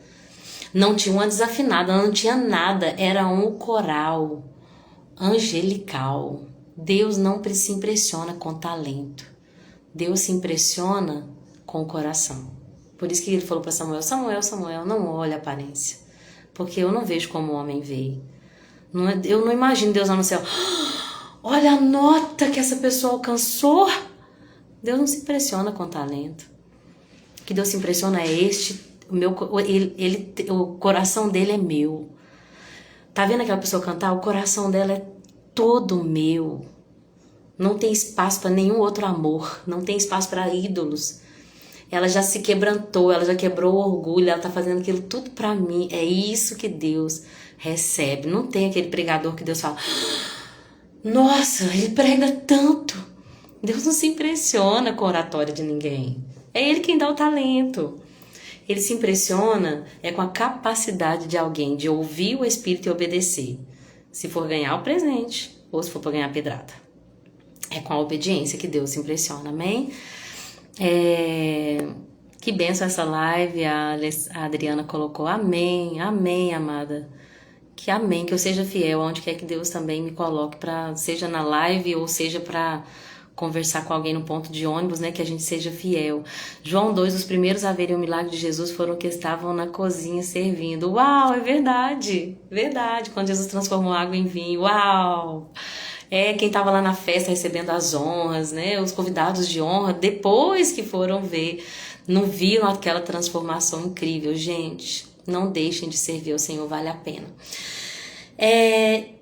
Não tinha uma desafinada, não tinha nada, era um coral angelical. Deus não se impressiona com talento, Deus se impressiona com o coração. Por isso que ele falou para Samuel, Samuel, não olha a aparência, porque eu não vejo como o homem vê. Eu não imagino Deus lá no céu, olha a nota que essa pessoa alcançou. Deus não se impressiona com talento. O que Deus se impressiona é o coração dele é meu. Tá vendo aquela pessoa cantar? O coração dela é todo meu. Não tem espaço para nenhum outro amor. Não tem espaço para ídolos. Ela já se quebrantou, ela já quebrou o orgulho, ela tá fazendo aquilo tudo para mim. É isso que Deus recebe. Não tem aquele pregador que Deus fala, nossa, ele prega tanto. Deus não se impressiona com a oratória de ninguém. É Ele quem dá o talento. Ele se impressiona com a capacidade de alguém de ouvir o Espírito e obedecer. Se for ganhar o presente ou se for para ganhar a pedrada. É com a obediência que Deus se impressiona, amém? Que bênção essa live, a Adriana colocou, amém, amém, amada. Que amém, que eu seja fiel, onde quer que Deus também me coloque, seja na live ou seja para conversar com alguém no ponto de ônibus, né, que a gente seja fiel. João 2, os primeiros a verem o milagre de Jesus foram que estavam na cozinha servindo. Uau, é verdade, verdade, quando Jesus transformou água em vinho, uau! Quem estava lá na festa recebendo as honras, né, os convidados de honra, depois que foram ver, não viram aquela transformação incrível. Gente, não deixem de servir ao Senhor, vale a pena.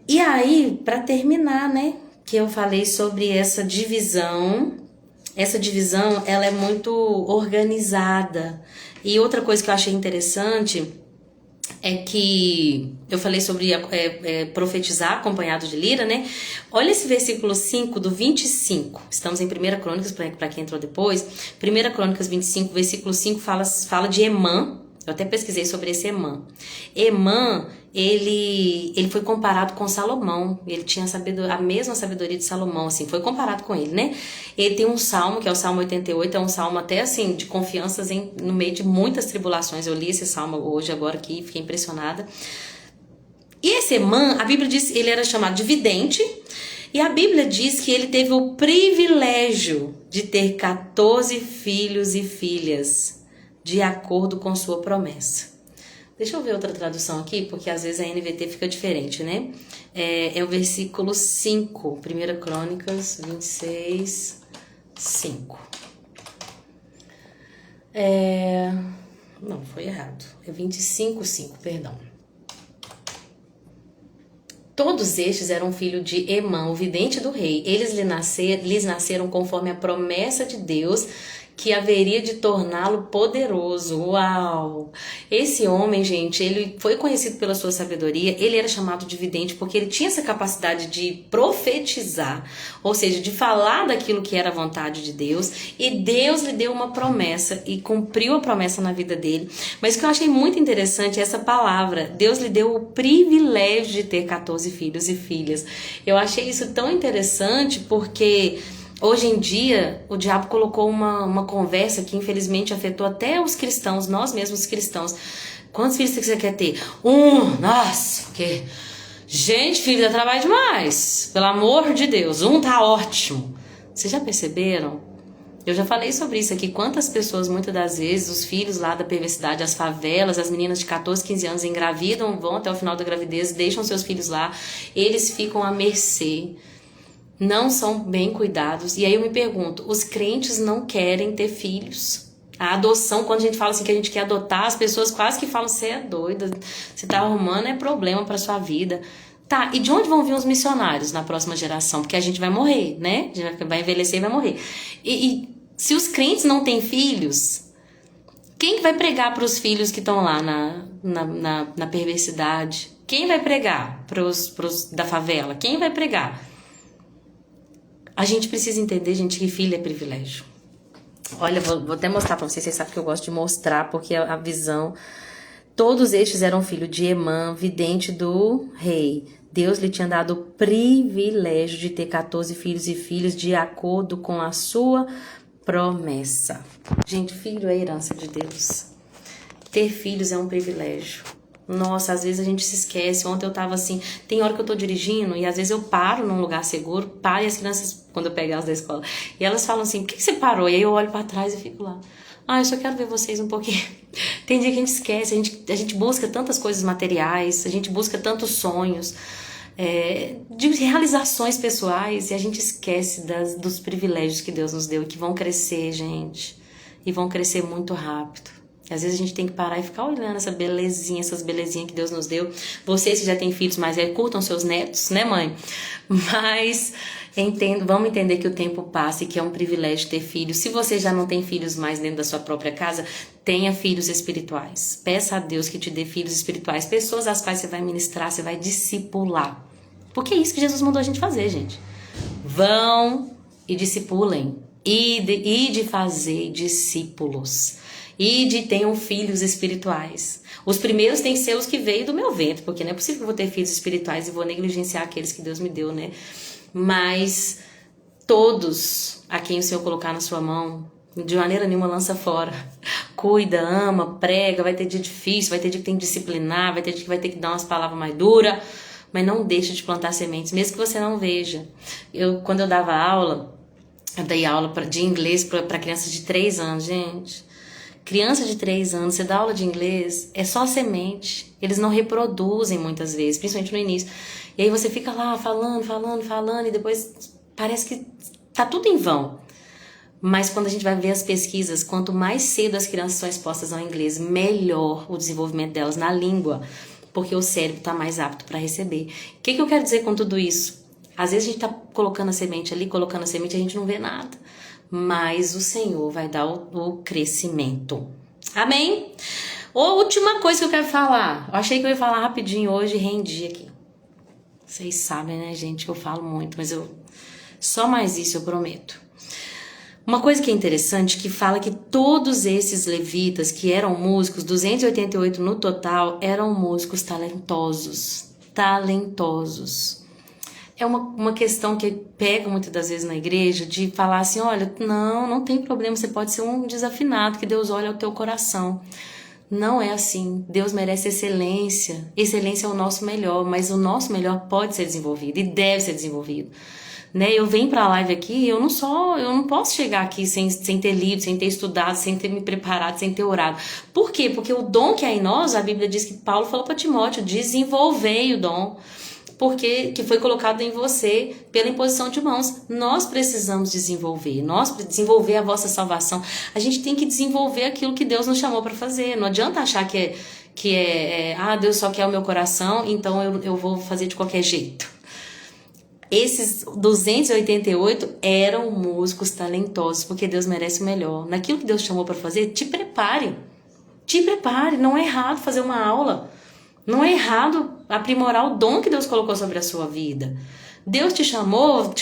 E aí, para terminar, né, que eu falei sobre essa divisão. Essa divisão, ela é muito organizada. E outra coisa que eu achei interessante é que eu falei sobre profetizar acompanhado de lira, né? Olha esse versículo 5 do 25. Estamos em 1 Crônicas, para quem entrou depois. 1 Crônicas 25, versículo 5 fala de Emã. Eu até pesquisei sobre esse Emã. Emã, ele foi comparado com Salomão. Ele tinha a mesma sabedoria de Salomão, assim, foi comparado com ele, né? Ele tem um salmo, que é o Salmo 88, é um salmo até, assim, de confianças no meio de muitas tribulações. Eu li esse salmo hoje, agora aqui, fiquei impressionada. E esse Emã, a Bíblia diz que ele era chamado de vidente, e a Bíblia diz que ele teve o privilégio de ter 14 filhos e filhas de acordo com sua promessa. Deixa eu ver outra tradução aqui, porque às vezes a NVT fica diferente, né? É o versículo 5, 1 Crônicas 26, 5. Não, foi errado. É 25, 5, perdão. Todos estes eram filhos de Emã, o vidente do rei. Eles lhes nasceram conforme a promessa de Deus, que haveria de torná-lo poderoso. Uau! Esse homem, gente, ele foi conhecido pela sua sabedoria. Ele era chamado de vidente porque ele tinha essa capacidade de profetizar, ou seja, de falar daquilo que era a vontade de Deus. E Deus lhe deu uma promessa e cumpriu a promessa na vida dele. Mas o que eu achei muito interessante é essa palavra. Deus lhe deu o privilégio de ter 14 filhos e filhas. Eu achei isso tão interessante porque hoje em dia, o diabo colocou uma conversa que infelizmente afetou até os cristãos, nós mesmos cristãos. Quantos filhos você quer ter? Nossa, porque... Gente, filho dá trabalho demais. Pelo amor de Deus, tá ótimo. Vocês já perceberam? Eu já falei sobre isso aqui. Quantas pessoas, muitas das vezes, os filhos lá da perversidade, as favelas, as meninas de 14, 15 anos engravidam, vão até o final da gravidez, deixam seus filhos lá, eles ficam à mercê. Não são bem cuidados. E aí eu me pergunto, os crentes não querem ter filhos? A adoção, quando a gente fala assim que a gente quer adotar, as pessoas quase que falam, você é doida, você tá arrumando problema pra sua vida. Tá, e de onde vão vir os missionários na próxima geração? Porque a gente vai morrer, né? A gente vai envelhecer e vai morrer. E se os crentes não têm filhos, quem que vai pregar para os filhos que estão lá na perversidade? Quem vai pregar pros da favela? Quem vai pregar? A gente precisa entender, gente, que filho é privilégio. Olha, vou até mostrar pra vocês sabem que eu gosto de mostrar, porque a visão... Todos estes eram filhos de Emã, vidente do rei. Deus lhe tinha dado o privilégio de ter 14 filhos e filhas de acordo com a sua promessa. Gente, filho é herança de Deus. Ter filhos é um privilégio. Nossa, às vezes a gente se esquece. Ontem eu tava assim, tem hora que eu tô dirigindo e às vezes eu paro num lugar seguro, paro e as crianças, quando eu pego elas da escola, e elas falam assim, por que você parou? E aí eu olho pra trás e fico lá. Eu só quero ver vocês um pouquinho. Tem dia que a gente esquece, a gente busca tantas coisas materiais, a gente busca tantos sonhos, de realizações pessoais, e a gente esquece dos privilégios que Deus nos deu e que vão crescer, gente, e vão crescer muito rápido. Às vezes a gente tem que parar e ficar olhando essas belezinhas que Deus nos deu. Vocês que já têm filhos mais velhos, curtam seus netos, né, mãe? Mas vamos entender que o tempo passa e que é um privilégio ter filhos. Se você já não tem filhos mais dentro da sua própria casa, tenha filhos espirituais. Peça a Deus que te dê filhos espirituais, pessoas às quais você vai ministrar, você vai discipular. Porque é isso que Jesus mandou a gente fazer, gente. Vão e discipulem. E de fazer discípulos. E tenham filhos espirituais. Os primeiros têm que ser os que veio do meu ventre, porque não é possível que eu vou ter filhos espirituais e vou negligenciar aqueles que Deus me deu, né? Mas todos a quem o Senhor colocar na sua mão, de maneira nenhuma lança fora. Cuida, ama, prega, vai ter dia difícil, vai ter dia que tem que disciplinar, vai ter dia que vai ter que dar umas palavras mais duras, mas não deixe de plantar sementes, mesmo que você não veja. Quando eu dava aula, eu dei aula de inglês para crianças de 3 anos, gente. Criança de 3 anos, você dá aula de inglês, é só semente. Eles não reproduzem muitas vezes, principalmente no início. E aí você fica lá falando, e depois parece que tá tudo em vão. Mas quando a gente vai ver as pesquisas, quanto mais cedo as crianças são expostas ao inglês, melhor o desenvolvimento delas na língua, porque o cérebro tá mais apto para receber. O que eu quero dizer com tudo isso? Às vezes a gente tá colocando a semente ali, colocando a semente, a gente não vê nada. Mas o Senhor vai dar o crescimento. Amém? Última coisa que eu quero falar. Eu achei que eu ia falar rapidinho hoje e rendi aqui. Vocês sabem, né, gente, que eu falo muito, mas só mais isso eu prometo. Uma coisa que é interessante, que fala que todos esses levitas que eram músicos, 288 no total, eram músicos talentosos. É uma questão que pega muitas das vezes na igreja, de falar assim, olha, não tem problema, você pode ser um desafinado, que Deus olha o teu coração. Não é assim. Deus merece excelência. Excelência é o nosso melhor, mas o nosso melhor pode ser desenvolvido e deve ser desenvolvido. né? Eu venho pra live aqui, eu não posso chegar aqui sem ter lido, sem ter estudado, sem ter me preparado, sem ter orado. Por quê? Porque o dom que há em nós, a Bíblia diz que Paulo falou para Timóteo, desenvolvei o dom, porque que foi colocado em você pela imposição de mãos. Nós precisamos desenvolver a vossa salvação. A gente tem que desenvolver aquilo que Deus nos chamou para fazer. Não adianta achar Deus só quer o meu coração, então eu vou fazer de qualquer jeito. Esses 288 eram músicos talentosos, porque Deus merece o melhor. Naquilo que Deus chamou para fazer, te prepare. Te prepare. Não é errado fazer uma aula. Não é errado aprimorar o dom que Deus colocou sobre a sua vida. Deus te chamou,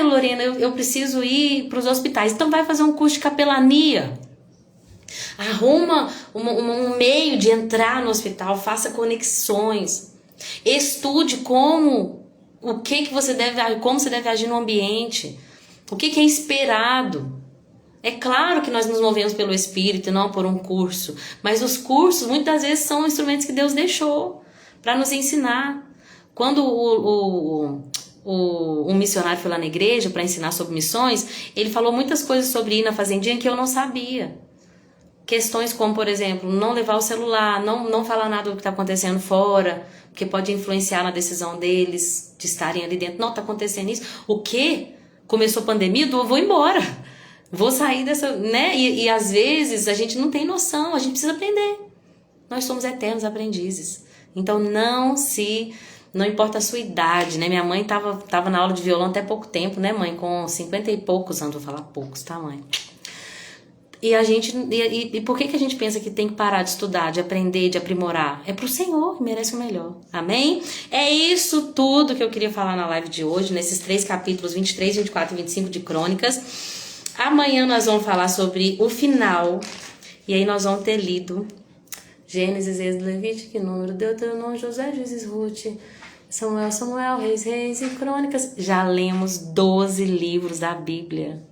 Lorena, eu preciso ir para os hospitais. Então vai fazer um curso de capelania. Arruma um meio de entrar no hospital, faça conexões. Estude como você deve agir no ambiente. O que é esperado. É claro que nós nos movemos pelo Espírito e não por um curso, mas os cursos muitas vezes são instrumentos que Deus deixou para nos ensinar. Quando um missionário foi lá na igreja para ensinar sobre missões, ele falou muitas coisas sobre ir na fazendinha que eu não sabia. Questões como, por exemplo, não levar o celular, não falar nada do que está acontecendo fora, porque pode influenciar na decisão deles de estarem ali dentro. Não, está acontecendo isso. O quê? Começou a pandemia, eu vou embora. Vou sair dessa, né? E às vezes a gente não tem noção, a gente precisa aprender. Nós somos eternos aprendizes. Então não importa a sua idade, né? Minha mãe tava na aula de violão até pouco tempo, né, mãe? Com 50 e poucos anos, vou falar poucos, tá, mãe? E por que a gente pensa que tem que parar de estudar, de aprender, de aprimorar? É pro Senhor, que merece o melhor. Amém? É isso tudo que eu queria falar na live de hoje, nesses 3 capítulos, 23, 24 e 25 de Crônicas. Amanhã nós vamos falar sobre o final. E aí nós vamos ter lido Gênesis, Êxodo, Levítico, Número, Deuteronômio, Josué, Juízes, Ruth, Samuel, Reis e Crônicas. Já lemos 12 livros da Bíblia.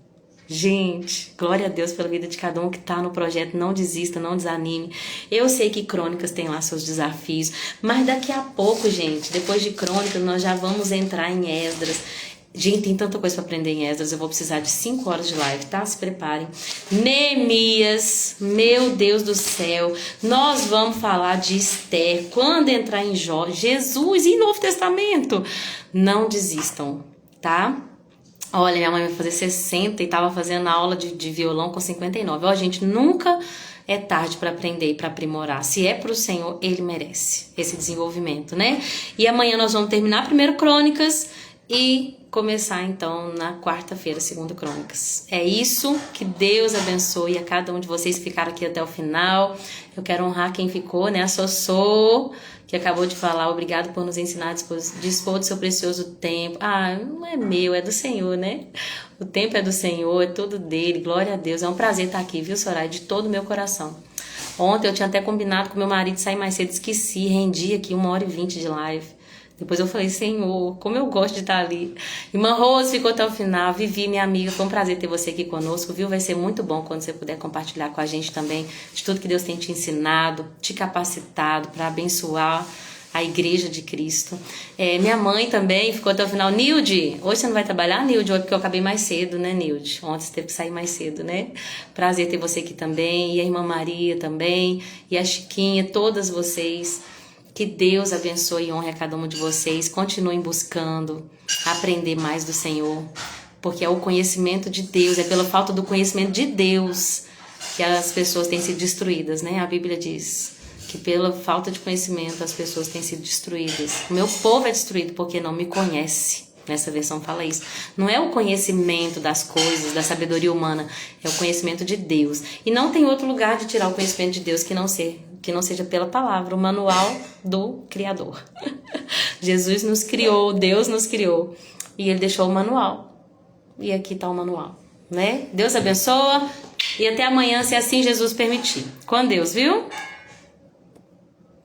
Gente, glória a Deus pela vida de cada um que tá no projeto. Não desista, não desanime. Eu sei que Crônicas tem lá seus desafios, mas daqui a pouco, gente, depois de Crônicas, nós já vamos entrar em Esdras. Gente, tem tanta coisa para aprender em Esdras. Eu vou precisar de 5 horas de live, tá? Se preparem. Neemias, meu Deus do céu. Nós vamos falar de Esther. Quando entrar em Jó, Jesus e Novo Testamento. Não desistam, tá? Olha, minha mãe vai fazer 60 e tava fazendo aula de violão com 59. Ó, gente, nunca é tarde para aprender e para aprimorar. Se é pro Senhor, Ele merece esse desenvolvimento, né? E amanhã nós vamos terminar primeiro Crônicas e começar então na quarta-feira, segunda Crônicas. É isso, que Deus abençoe a cada um de vocês que ficaram aqui até o final. Eu quero honrar quem ficou, né? A Sossô, que acabou de falar, obrigado por nos ensinar a dispor do seu precioso tempo. Não é meu, é do Senhor, né? O tempo é do Senhor, é tudo dele, glória a Deus. É um prazer estar aqui, viu, Soraya? De todo o meu coração. Ontem eu tinha até combinado com meu marido sair mais cedo, esqueci, rendi aqui 1h20 de live. Depois eu falei, Senhor, como eu gosto de estar ali. Irmã Rose ficou até o final. Vivi, minha amiga, foi um prazer ter você aqui conosco, viu? Vai ser muito bom quando você puder compartilhar com a gente também de tudo que Deus tem te ensinado, te capacitado para abençoar a Igreja de Cristo. Minha mãe também ficou até o final. Nilde, hoje você não vai trabalhar, Nilde? Hoje porque eu acabei mais cedo, né, Nilde? Ontem você teve que sair mais cedo, né? Prazer ter você aqui também. E a irmã Maria também. E a Chiquinha, todas vocês. Que Deus abençoe e honre a cada um de vocês. Continuem buscando aprender mais do Senhor, porque é o conhecimento de Deus, é pela falta do conhecimento de Deus que as pessoas têm sido destruídas, né? A Bíblia diz que pela falta de conhecimento as pessoas têm sido destruídas. O meu povo é destruído porque não me conhece. Nessa versão fala isso. Não é o conhecimento das coisas, da sabedoria humana, é o conhecimento de Deus. E não tem outro lugar de tirar o conhecimento de Deus que não seja pela palavra, o manual do Criador. Jesus nos criou, Deus nos criou, e Ele deixou o manual. E aqui está o manual, né? Deus abençoa, e até amanhã, se assim Jesus permitir. Com Deus, viu?